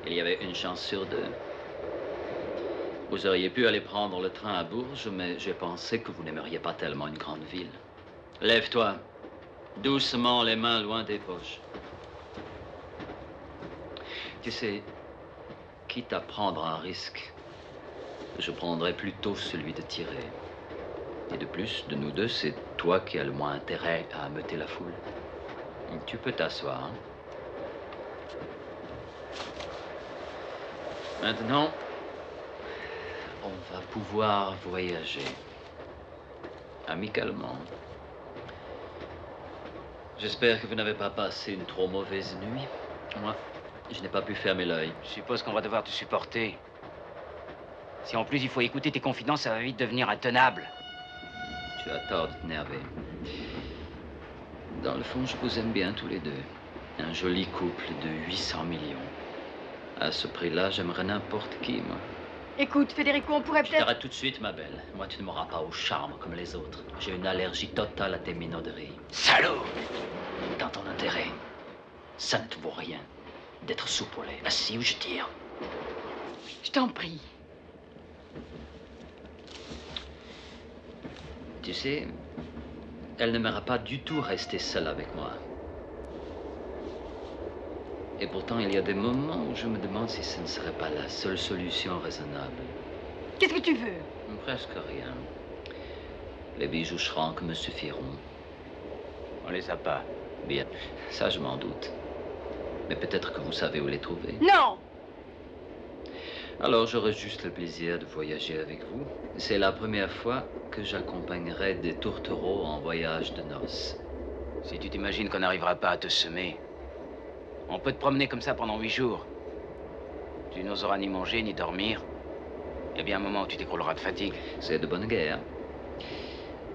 H: Il y avait une chance sur deux. Vous auriez pu aller prendre le train à Bourges, mais j'ai pensé que vous n'aimeriez pas tellement une grande ville. Lève-toi. Doucement, les mains loin des poches. Tu sais, quitte à prendre un risque, je prendrais plutôt celui de tirer. Et de plus, de nous deux, c'est toi qui as le moins intérêt à ameuter la foule. Tu peux t'asseoir. Hein? Maintenant, on va pouvoir voyager. Amicalement. J'espère que vous n'avez pas passé une trop mauvaise nuit. Moi, je n'ai pas pu fermer l'œil.
D: Je suppose qu'on va devoir te supporter. Si en plus il faut écouter tes confidences, ça va vite devenir intenable.
H: Tu as tort de t'énerver. Dans le fond, je vous aime bien tous les deux. Un joli couple de 800 millions. À ce prix-là, j'aimerais n'importe qui, moi.
J: Écoute, Federico, on pourrait
H: Je
J: peut-être...
H: t'arrête tout de suite, ma belle. Moi, tu ne m'auras pas au charme comme les autres. J'ai une allergie totale à tes minauderies.
D: Salaud!
H: Dans ton intérêt, ça ne te vaut rien d'être soupolé. Assis où je tire.
J: Je t'en prie.
H: Tu sais, elle n'aimera pas du tout rester seule avec moi. Et pourtant, il y a des moments où je me demande si ce ne serait pas la seule solution raisonnable.
J: Qu'est-ce que tu veux?
H: Presque rien. Les bijoux Schrank me suffiront.
D: On les a pas.
H: Bien, ça je m'en doute. Mais peut-être que vous savez où les trouver.
J: Non!
H: Alors j'aurai juste le plaisir de voyager avec vous. C'est la première fois que j'accompagnerai des tourtereaux en voyage de noces.
D: Si tu t'imagines qu'on n'arrivera pas à te semer, on peut te promener comme ça pendant 8 jours. Tu n'oseras ni manger ni dormir. Il y a bien un moment où tu t'écrouleras de fatigue.
H: C'est de bonne guerre.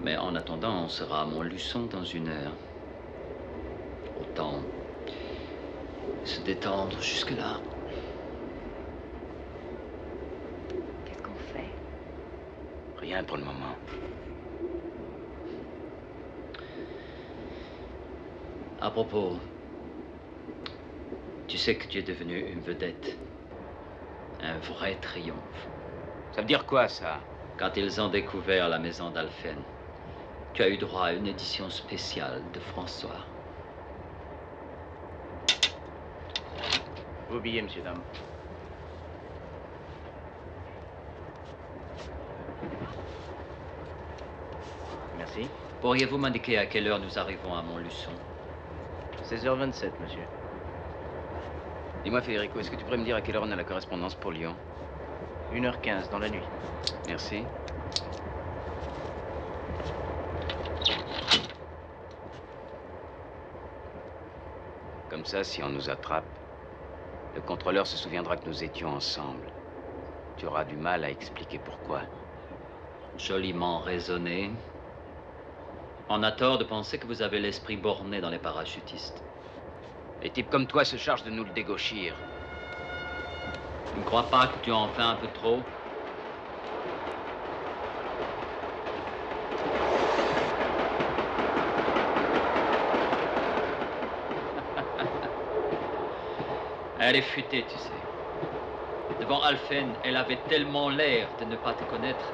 H: Mais en attendant, on sera à Montluçon dans 1 heure. Autant se détendre jusque-là.
J: Qu'est-ce qu'on fait?
D: Rien pour le moment.
H: À propos, tu sais que tu es devenu une vedette. Un vrai triomphe.
D: Ça veut dire quoi, ça?
H: Quand ils ont découvert la maison d'Alphen, tu as eu droit à une édition spéciale de François.
K: Vos billets, monsieur, dame. Merci.
H: Pourriez-vous m'indiquer à quelle heure nous arrivons à Montluçon?
K: 16h27, monsieur.
D: Dis-moi, Federico, est-ce que tu pourrais me dire à quelle heure on a la correspondance pour Lyon?
K: 1h15 dans la nuit.
D: Merci. Comme ça, si on nous attrape, le contrôleur se souviendra que nous étions ensemble.
A: Tu auras du mal à expliquer pourquoi.
H: Joliment raisonné. On a tort de penser que vous avez l'esprit borné dans les parachutistes.
A: Les types comme toi se chargent de nous le dégauchir.
H: Tu ne crois pas que tu en fais un peu trop? Elle est futée, tu sais. Devant Alphen, elle avait tellement l'air de ne pas te connaître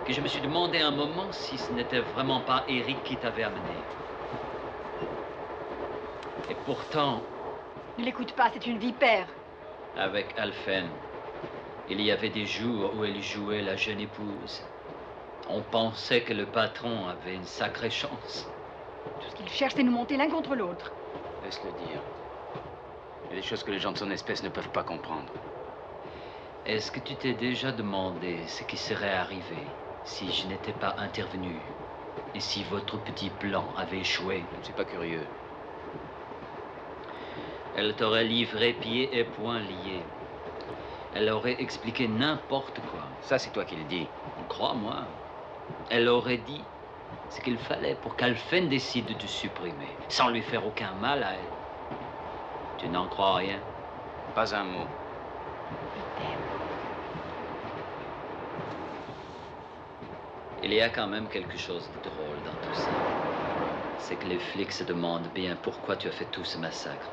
H: que je me suis demandé un moment si ce n'était vraiment pas Eric qui t'avait amené. Et pourtant...
E: Ne l'écoute pas, c'est une vipère.
H: Avec Alphen, il y avait des jours où elle jouait la jeune épouse. On pensait que le patron avait une sacrée chance.
E: Tout ce qu'il cherche, c'est nous monter l'un contre l'autre.
A: Laisse-le dire. Il y a des choses que les gens de son espèce ne peuvent pas comprendre.
H: Est-ce que tu t'es déjà demandé ce qui serait arrivé si je n'étais pas intervenu et si votre petit plan avait échoué?
A: Je ne suis pas curieux.
H: Elle t'aurait livré pieds et poings liés. Elle aurait expliqué n'importe quoi.
A: Ça, c'est toi qui le dis.
H: Crois-moi. Elle aurait dit ce qu'il fallait pour qu'Alphen décide de te supprimer, sans lui faire aucun mal à elle. Tu n'en crois rien?
A: Pas un mot.
H: Il y a quand même quelque chose de drôle dans tout ça. C'est que les flics se demandent bien pourquoi tu as fait tout ce massacre.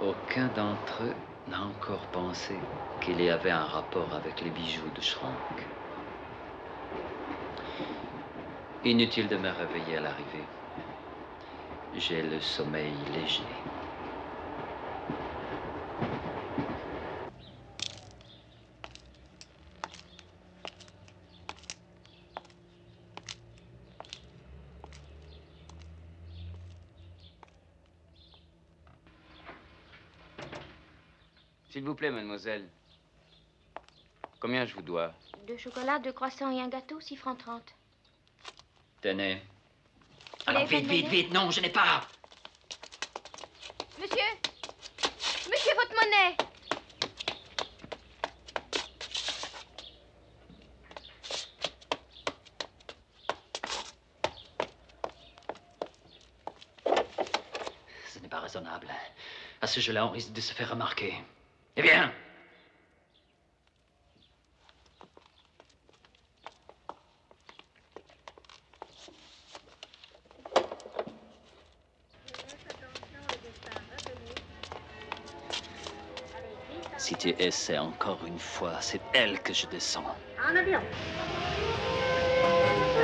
H: Aucun d'entre eux n'a encore pensé qu'il y avait un rapport avec les bijoux de Schrank. Inutile de me réveiller à l'arrivée. J'ai le sommeil léger.
A: S'il vous plaît, mademoiselle. Combien je vous dois?
F: 2 chocolats, 2 croissants et un gâteau, 6 francs 30.
H: Tenez.
F: Alors,
H: vite, vite, vite. Non, je n'ai pas.
F: Monsieur! Monsieur, votre monnaie!
H: Ce n'est pas raisonnable. À ce jeu-là, on risque de se faire remarquer. Eh bien! Si tu essaies encore une fois, c'est elle que je descends.
L: En avion.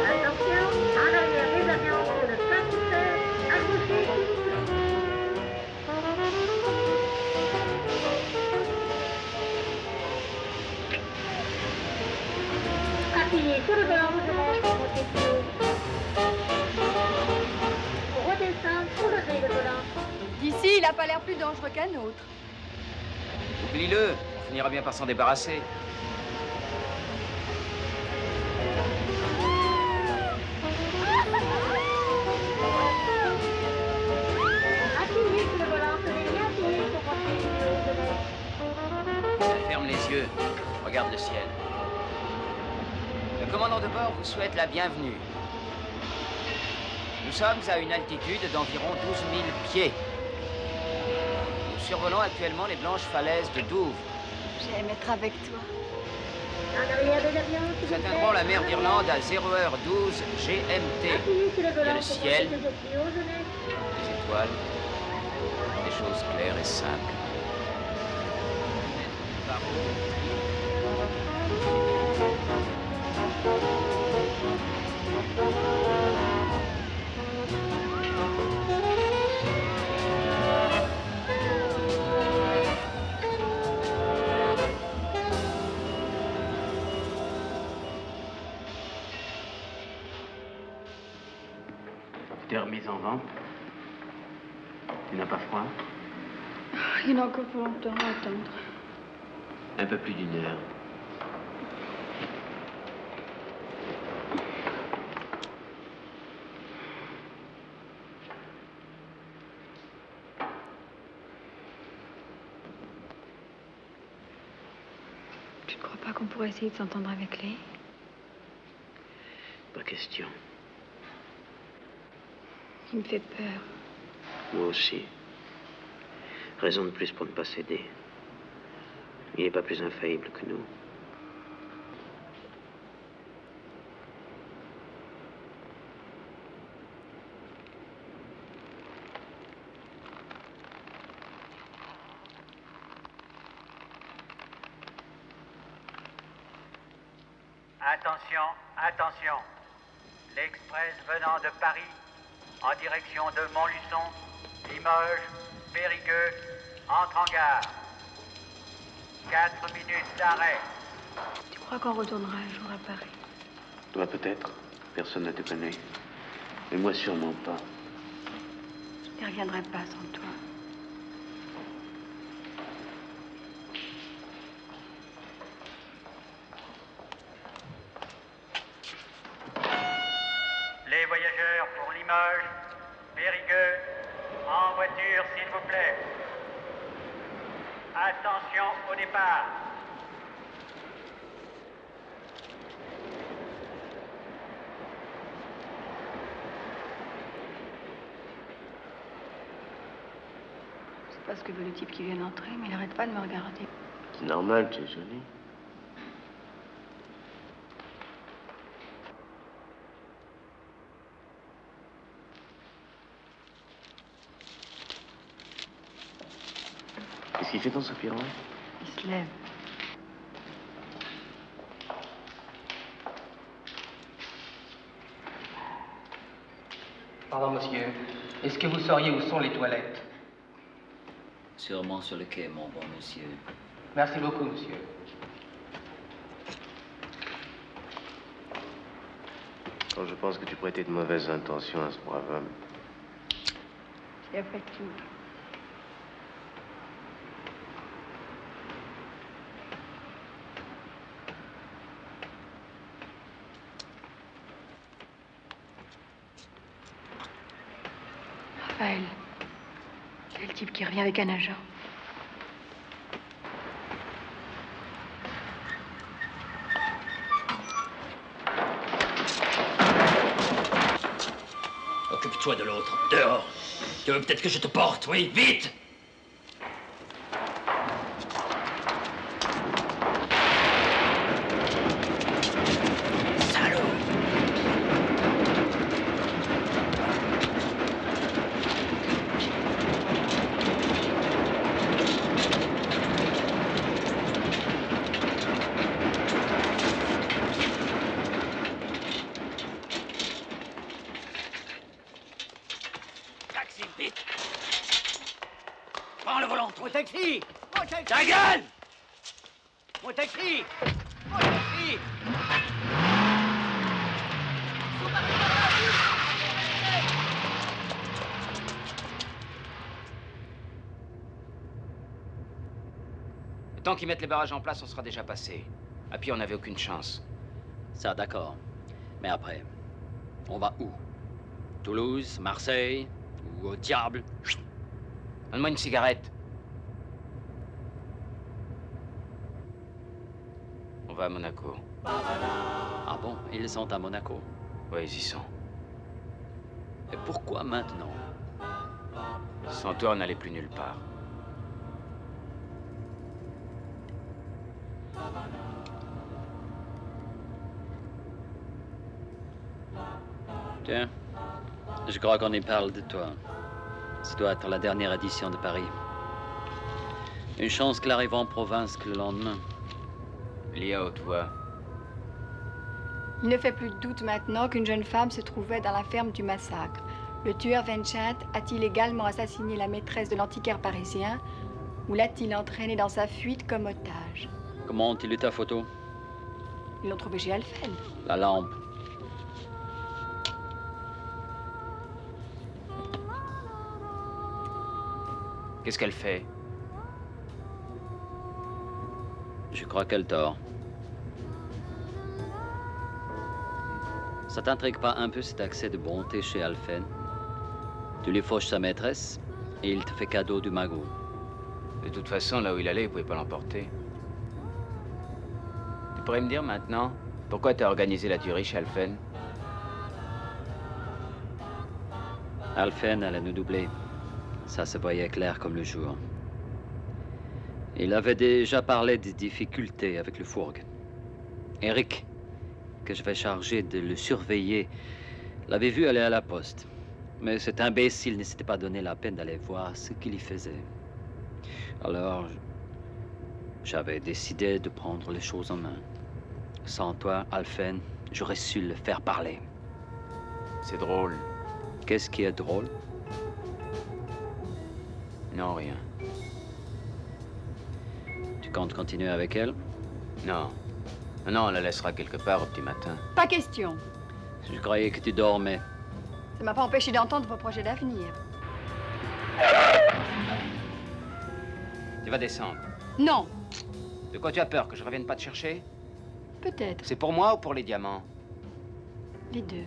L: Attention, en arrière les avions sur le transfert, accrochez s'il vous plaît. Appuyez sur le volant, je pour monter plus haut. Pour redescendre, soulevez le volant.
E: D'ici, il n'a pas l'air plus dangereux qu'un autre.
A: Oublie-le, on finira bien par s'en débarrasser.
L: Appuyez sur le volant, tenez bien appuyé pour monter plus haut de l'air.
A: Ferme les yeux, regarde le ciel. Le commandant de bord vous souhaite la bienvenue. Nous sommes à une altitude d'environ 12 000 pieds. Nous survolons actuellement les blanches falaises de Douvres.
E: J'aime être avec toi.
L: En arrière des avions, s'il
A: Nous
L: vous plaît.
A: atteindrons la mer d'Irlande à 0h12 GMT.
L: Appuyez sur le
A: Il y a
L: volant
A: le
L: pour
A: ciel,
L: monter plus haut de l'air.
A: les étoiles, des choses claires et simples. Tu t'es remise en vent? Tu n'as pas froid?
E: Il y en a encore pour longtemps à attendre.
A: Un peu plus d'1 heure.
E: pas qu'on pourrait essayer de s'entendre avec Lé?
A: Pas question.
E: Il me fait peur.
A: Moi aussi. Raison de plus pour ne pas céder. Il n'est pas plus infaillible que nous.
K: Attention, attention. L'express venant de Paris en direction de Montluçon, Limoges, Périgueux, entre en gare. 4 minutes d'arrêt.
E: Tu crois qu'on retournera un jour à Paris?
A: Toi peut-être. Personne ne te connaît. Mais moi sûrement pas.
E: Je ne reviendrai pas sans toi.
K: Les voyageurs pour Limoges, Périgueux, en voiture s'il vous plaît. Attention au départ.
E: Je sais pas ce que veut le type qui vient d'entrer, mais il arrête pas de me regarder.
A: C'est normal, tu es jolie. Qu'est-ce qu'il fait dans ce pirogue?
E: Il se lève.
M: Pardon, monsieur. Est-ce que vous sauriez où sont les toilettes?
H: Sûrement sur le quai, mon bon monsieur.
M: Merci beaucoup, monsieur.
A: Quand je pense que tu prêtais de mauvaises intentions à ce brave homme.
E: Et après tout. Raphaël, c'est le type qui revient avec un agent.
H: Occupe-toi de l'autre. Dehors. Tu veux peut-être que je te porte, oui? Vite!
K: Prends le volant, mon taxi! Mon taxi!
H: Ta gueule!
K: Mon taxi! Mon taxi!
C: Le temps qu'ils mettent les barrages en place, on sera déjà passé. À pied, on n'avait aucune chance.
H: Ça, d'accord. Mais après, on va où? Toulouse, Marseille, ou au diable?
C: Donne-moi une cigarette. On va à Monaco.
H: Ah bon? Ils sont à Monaco?
C: Oui, ils y sont.
H: Et pourquoi maintenant?
C: Sans toi, on n'allait plus nulle part.
H: Tiens, je crois qu'on y parle de toi. Ça doit être la dernière édition de Paris. Une chance qu'il arrive en province que le lendemain.
C: Lis à haute voix.
E: Il ne fait plus de doute maintenant qu'une jeune femme se trouvait dans la ferme du massacre. Le tueur Vincent a-t-il également assassiné la maîtresse de l'antiquaire parisien ou l'a-t-il entraîné dans sa fuite comme otage?
H: Comment ont-ils eu ta photo?
E: Ils l'ont trouvé chez Alphen.
H: La lampe.
C: Qu'est-ce qu'elle fait?
H: Je crois qu'elle dort. Ça t'intrigue pas un peu cet accès de bonté chez Alphen? Tu lui fauches sa maîtresse et il te fait cadeau du magot.
C: De toute façon, là où il allait, il pouvait pas l'emporter.
A: Tu pourrais me dire maintenant pourquoi tu as organisé la tuerie chez Alphen?
H: Alphen allait nous doubler. Ça se voyait clair comme le jour. Il avait déjà parlé des difficultés avec le fourgue. Eric, que je vais charger de le surveiller, l'avait vu aller à la poste. Mais cet imbécile ne s'était pas donné la peine d'aller voir ce qu'il y faisait. Alors, j'avais décidé de prendre les choses en main. Sans toi, Alphen, j'aurais su le faire parler.
A: C'est drôle.
H: Qu'est-ce qui est drôle?
A: Non, rien.
H: Tu comptes continuer avec elle?
A: Non. Non, on la laissera quelque part au petit matin.
E: Pas question.
H: Je croyais que tu dormais.
E: Ça m'a pas empêché d'entendre vos projets d'avenir.
A: Tu vas descendre.
E: Non.
A: De quoi tu as peur? Que je revienne pas te chercher?
E: Peut-être.
A: C'est pour moi ou pour les diamants?
E: Les deux.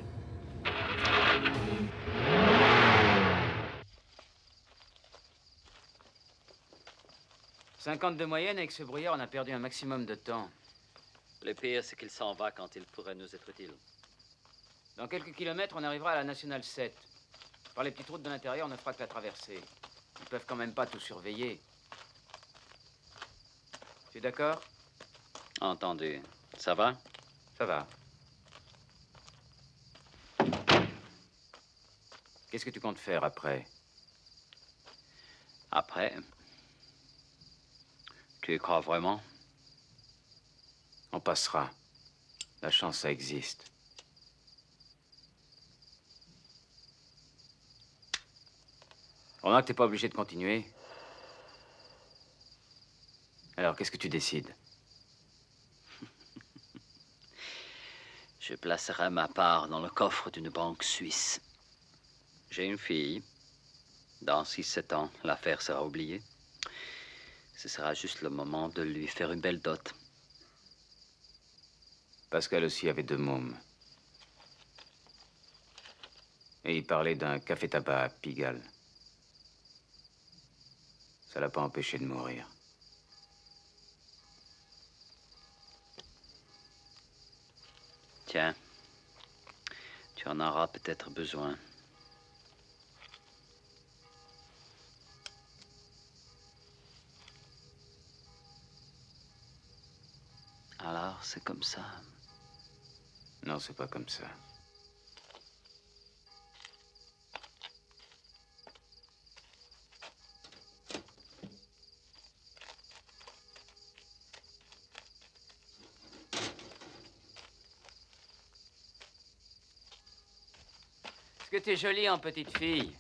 E: «
A: 50 de moyenne, avec ce brouillard, on a perdu un maximum de temps.
H: Le pire, c'est qu'il s'en va quand il pourrait nous être utile.
A: Dans quelques kilomètres, on arrivera à la Nationale 7. Par les petites routes de l'intérieur, on ne fera que la traversée. Ils peuvent quand même pas tout surveiller. Tu es d'accord?
H: Entendu. Ça va?
A: Ça va. Qu'est-ce que tu comptes faire après?
H: Après? Tu y crois vraiment?
A: On passera. La chance, ça existe. Remarque, t'es pas obligé de continuer. Alors, qu'est-ce que tu décides?
H: Je placerai ma part dans le coffre d'une banque suisse. J'ai une fille. Dans 6-7 ans, l'affaire sera oubliée. Ce sera juste le moment de lui faire une belle dot.
A: Pascal aussi avait 2 mômes. Et il parlait d'un café-tabac à Pigalle. Ça l'a pas empêché de mourir.
H: Tiens, tu en auras peut-être besoin. Alors, c'est comme ça.
A: Non, c'est pas comme ça. Est-ce que t'es jolie en petite fille?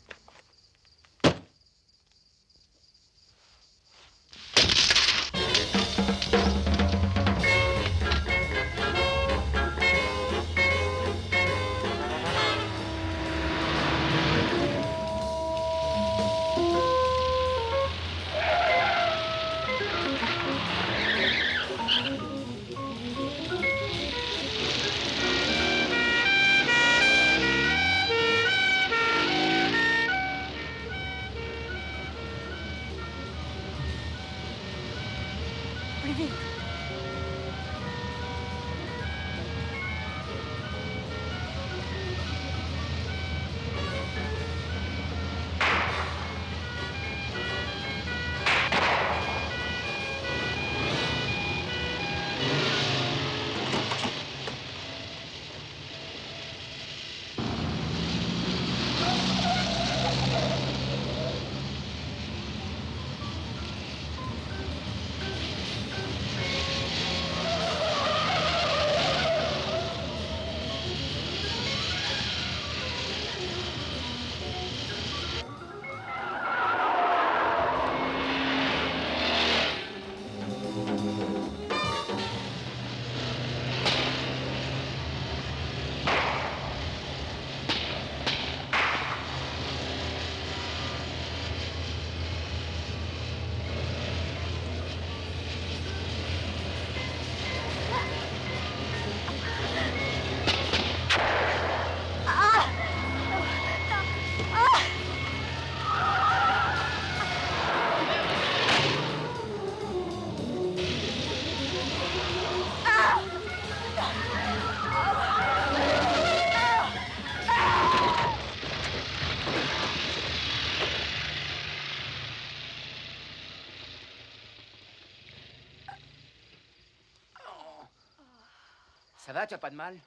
C: Ça va, tu as pas de mal?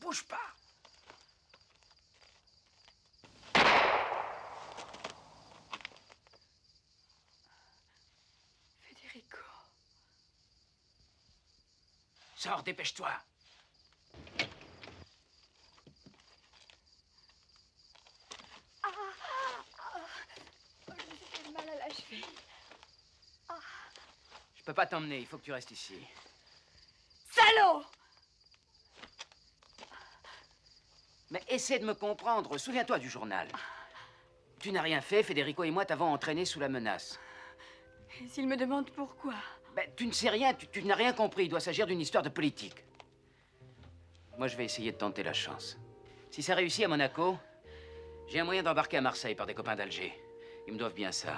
I: Bouge pas.
E: Federico.
I: Sors, dépêche-toi.
E: Je me suis fait mal à la cheville.
C: Je peux pas t'emmener, il faut que tu restes ici.
E: Salaud!
C: Mais essaie de me comprendre, souviens-toi du journal. Tu n'as rien fait, Federico et moi t'avons entraîné sous la menace.
E: Et s'il me demande pourquoi?
C: Ben, tu ne sais rien, tu n'as rien compris. Il doit s'agir d'une histoire de politique. Moi, je vais essayer de tenter la chance. Si ça réussit à Monaco, j'ai un moyen d'embarquer à Marseille par des copains d'Alger. Ils me doivent bien ça.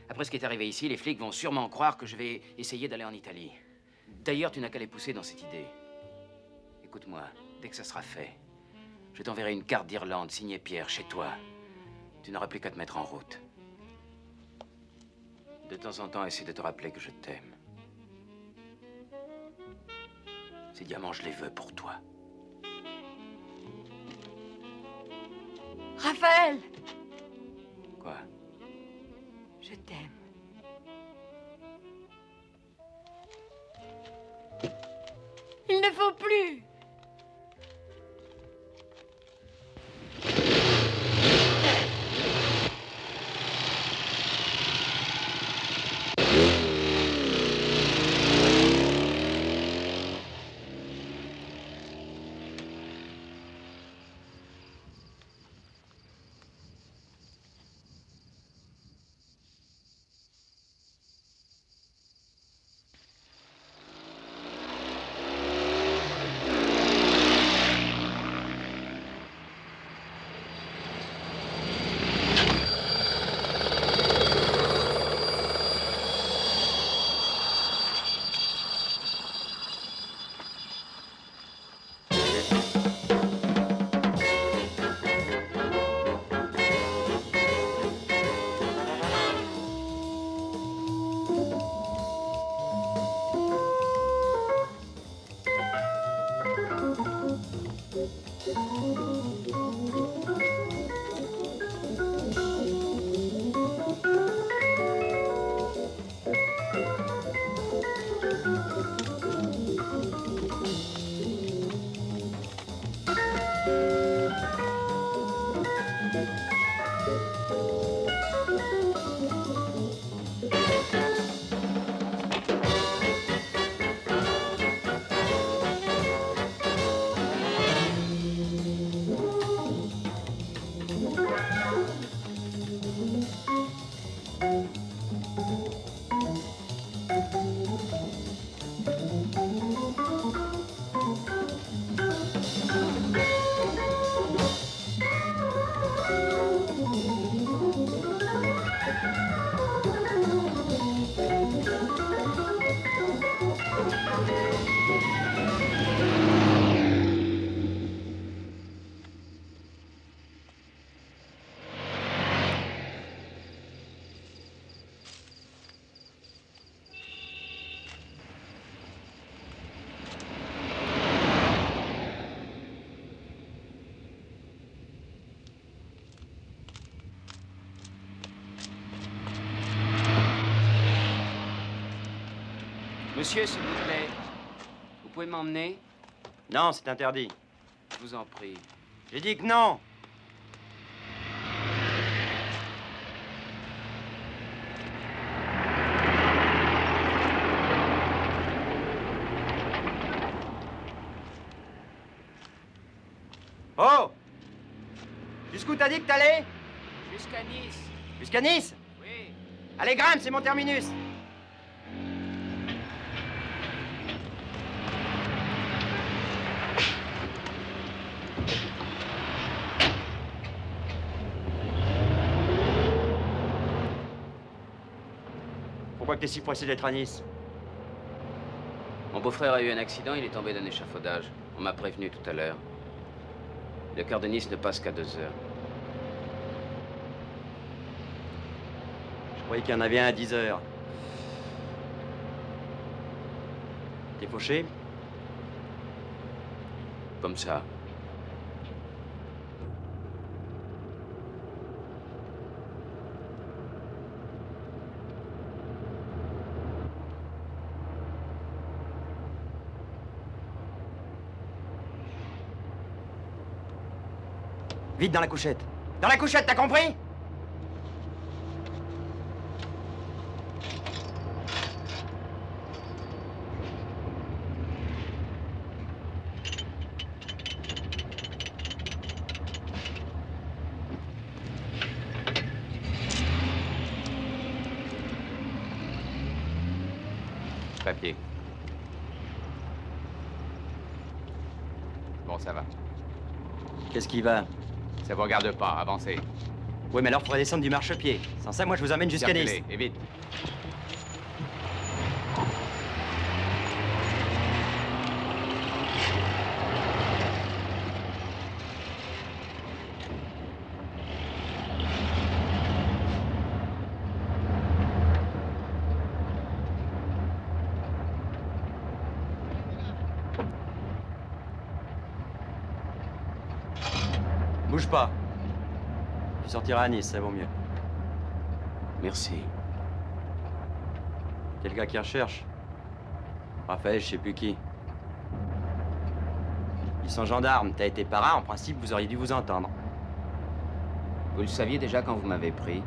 C: Après ce qui est arrivé ici, les flics vont sûrement croire que je vais essayer d'aller en Italie. D'ailleurs, tu n'as qu'à les pousser dans cette idée. Écoute-moi, dès que ça sera fait, je t'enverrai une carte d'Irlande signée Pierre chez toi. Tu n'auras plus qu'à te mettre en route. De temps en temps, essaie de te rappeler que je t'aime. Ces diamants, je les veux pour toi.
E: Raphaël!
C: Quoi?
E: Je t'aime. Il ne faut plus!
C: Monsieur, s'il vous plaît, vous pouvez m'emmener?
G: Non, c'est interdit.
C: Je vous en prie.
G: J'ai dit que non. Oh! Jusqu'où t'as dit que t'allais?
C: Jusqu'à Nice.
G: Jusqu'à Nice?
C: Oui.
G: Allez, grimpe, c'est mon terminus. Pourquoi que t'es si pressé d'être à Nice?
C: Mon beau-frère a eu un accident, il est tombé d'un échafaudage. On m'a prévenu tout à l'heure. Le quart de Nice ne passe qu'à 2 heures.
G: Je croyais qu'il y en avait un à 10 heures.
N: T'es fauché?
A: Comme ça.
N: Vite dans la couchette. Dans la couchette, t'as compris?
C: Papier. Bon, ça va.
N: Qu'est-ce qui va?
C: Ça vous regarde pas, avancez.
N: Oui, mais alors, faudrait descendre du marchepied. Sans ça, moi, je vous emmène jusqu'à Nice.
C: Circulez, et vite.
N: Bouge pas. Tu sortiras à Nice, ça vaut mieux.
A: Merci.
N: Quel gars qui recherche? Raphaël, je sais plus qui. Ils sont gendarmes, t'as été parrain, en principe, vous auriez dû vous entendre.
A: Vous le saviez déjà quand vous m'avez pris?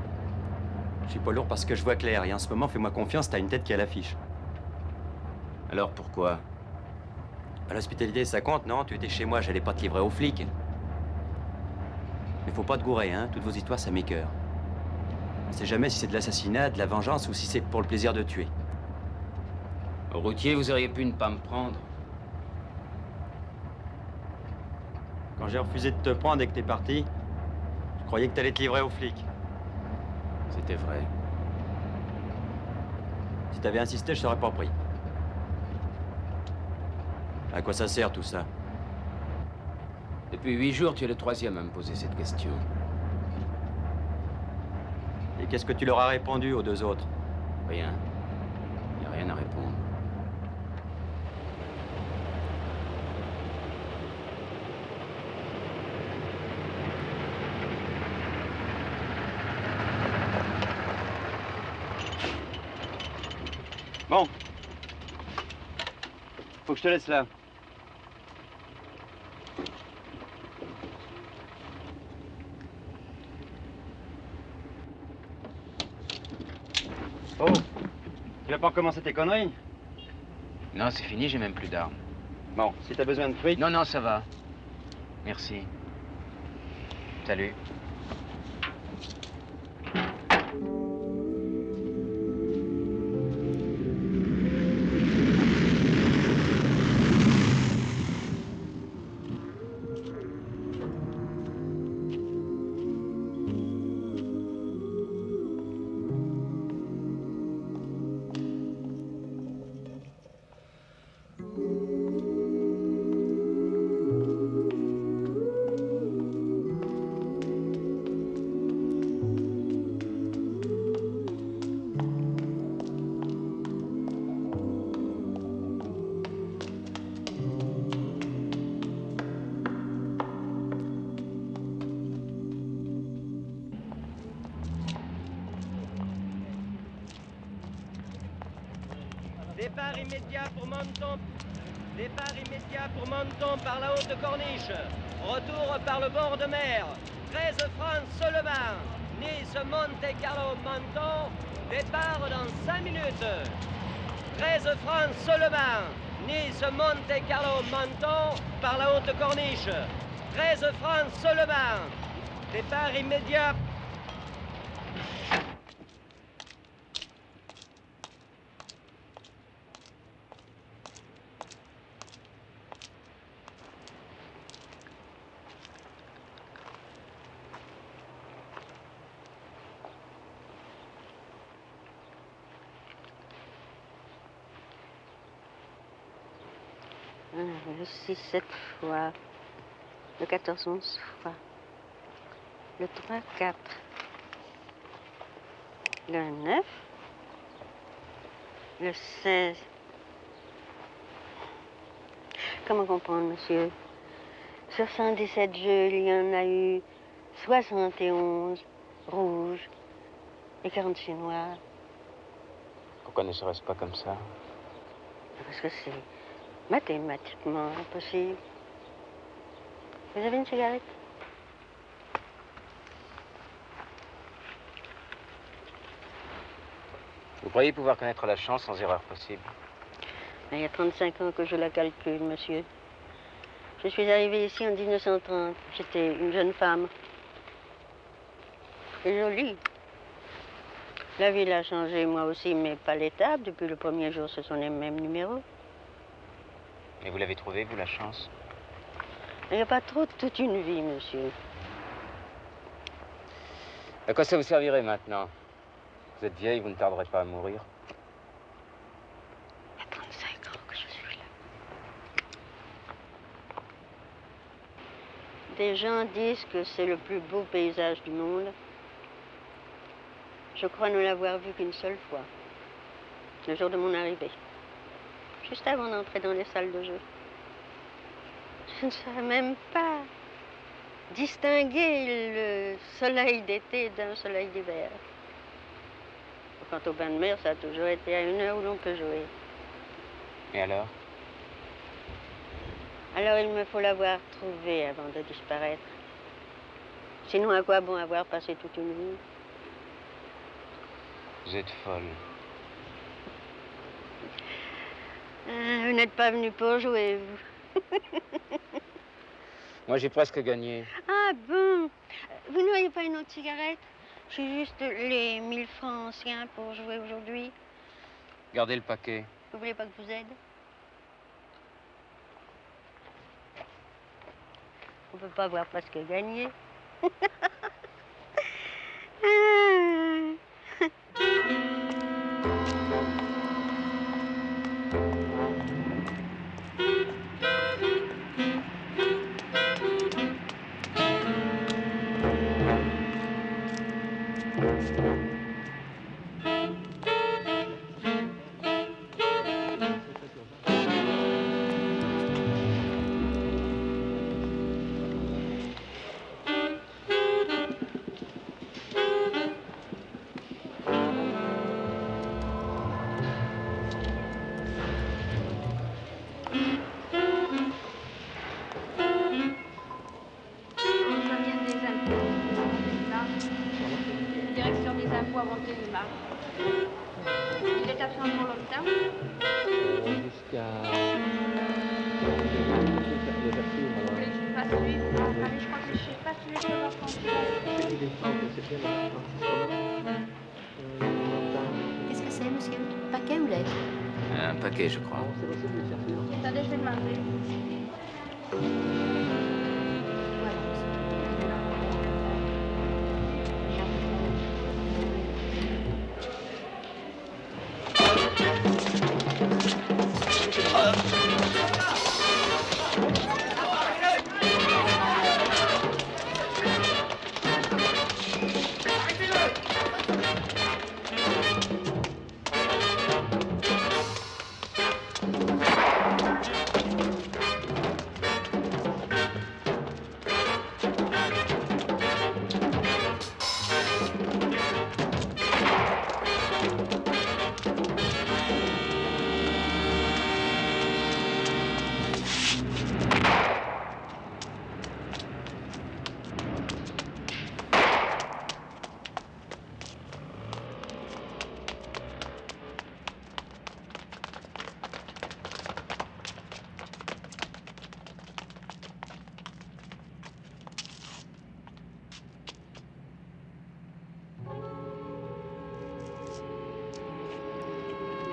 N: Je suis pas lourd parce que je vois clair, et en ce moment, fais-moi confiance, t'as une tête qui est à l'affiche.
A: Alors pourquoi?
N: L'hospitalité, ça compte, non? Tu étais chez moi, j'allais pas te livrer aux flics. Mais faut pas te gourer, hein. Toutes vos histoires, ça m'écoeure. On sait jamais si c'est de l'assassinat, de la vengeance ou si c'est pour le plaisir de tuer.
A: Au routier, vous auriez pu ne pas me prendre.
N: Quand j'ai refusé de te prendre et que t'es parti, je croyais que t'allais te livrer aux flics.
A: C'était vrai.
N: Si t'avais insisté, je t'aurais pas pris. À quoi ça sert tout ça?
A: Depuis 8 jours, tu es le 3e à me poser cette question.
N: Et qu'est-ce que tu leur as répondu aux 2 autres?
A: Rien. Il n'y a rien à répondre.
N: Bon. Faut que je te laisse là. Oh, tu vas pas recommencer tes conneries?
A: Non, c'est fini, j'ai même plus d'armes.
N: Bon, si t'as besoin de fric...
A: Non, non, ça va. Merci. Salut.
O: Départ immédiat pour Menton. Départ immédiat pour Menton par la haute corniche. Retour par le bord de mer. 13 francs seulement. Nice, Monte Carlo, Menton. Départ dans 5 minutes. 13 francs seulement. Nice, Monte Carlo, Menton par la haute corniche. 13 francs seulement. Départ immédiat.
L: Le 6, 7 fois. Le 14, 11 fois. Le 3, 4. Le 9. Le 16. Comment comprendre, monsieur? Sur 117 jeux, il y en a eu 71 rouges et 46 noirs.
C: Pourquoi ne serait-ce pas comme ça?
L: Parce que c'est mathématiquement impossible. Vous avez une cigarette?
C: Vous croyez pouvoir connaître la chance sans erreur possible?
L: Il y a 35 ans que je la calcule, monsieur. Je suis arrivée ici en 1930. J'étais une jeune femme. Et jolie. La ville a changé, moi aussi, mais pas l'étape. Depuis le premier jour, ce sont les mêmes numéros.
C: Et vous l'avez trouvé, vous, la chance?
L: Il n'y a pas trop toute une vie, monsieur.
C: À quoi ça vous servirait maintenant? Vous êtes vieille, vous ne tarderez pas à mourir.
L: Il y a 35 ans que je suis là. Des gens disent que c'est le plus beau paysage du monde. Je crois ne l'avoir vu qu'une seule fois. Le jour de mon arrivée. Juste avant d'entrer dans les salles de jeu. Je ne saurais même pas distinguer le soleil d'été d'un soleil d'hiver. Quant au bain de mer, ça a toujours été à une heure où l'on peut jouer.
C: Et alors?
L: Alors il me faut l'avoir trouvé avant de disparaître. Sinon, à quoi bon avoir passé toute une vie?
C: Vous êtes folle.
L: Vous n'êtes pas venu pour jouer, vous.
C: Moi, j'ai presque gagné.
L: Ah bon? Vous n'auriez pas une autre cigarette? J'ai juste les 1000 francs anciens pour jouer aujourd'hui.
C: Gardez le paquet.
L: Vous voulez pas que je vous aide? On peut pas avoir presque gagné.
F: Il est absent pour longtemps?
P: Jusqu'à...
F: Vous voulez que je fasse suivre? Allez, je crois que je sais pas si je peux leur
Q: Qu'est-ce que c'est, monsieur? Paquet ou lettre?
H: Un paquet, je crois.
F: Attendez, je vais demander.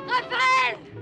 F: Raphaël!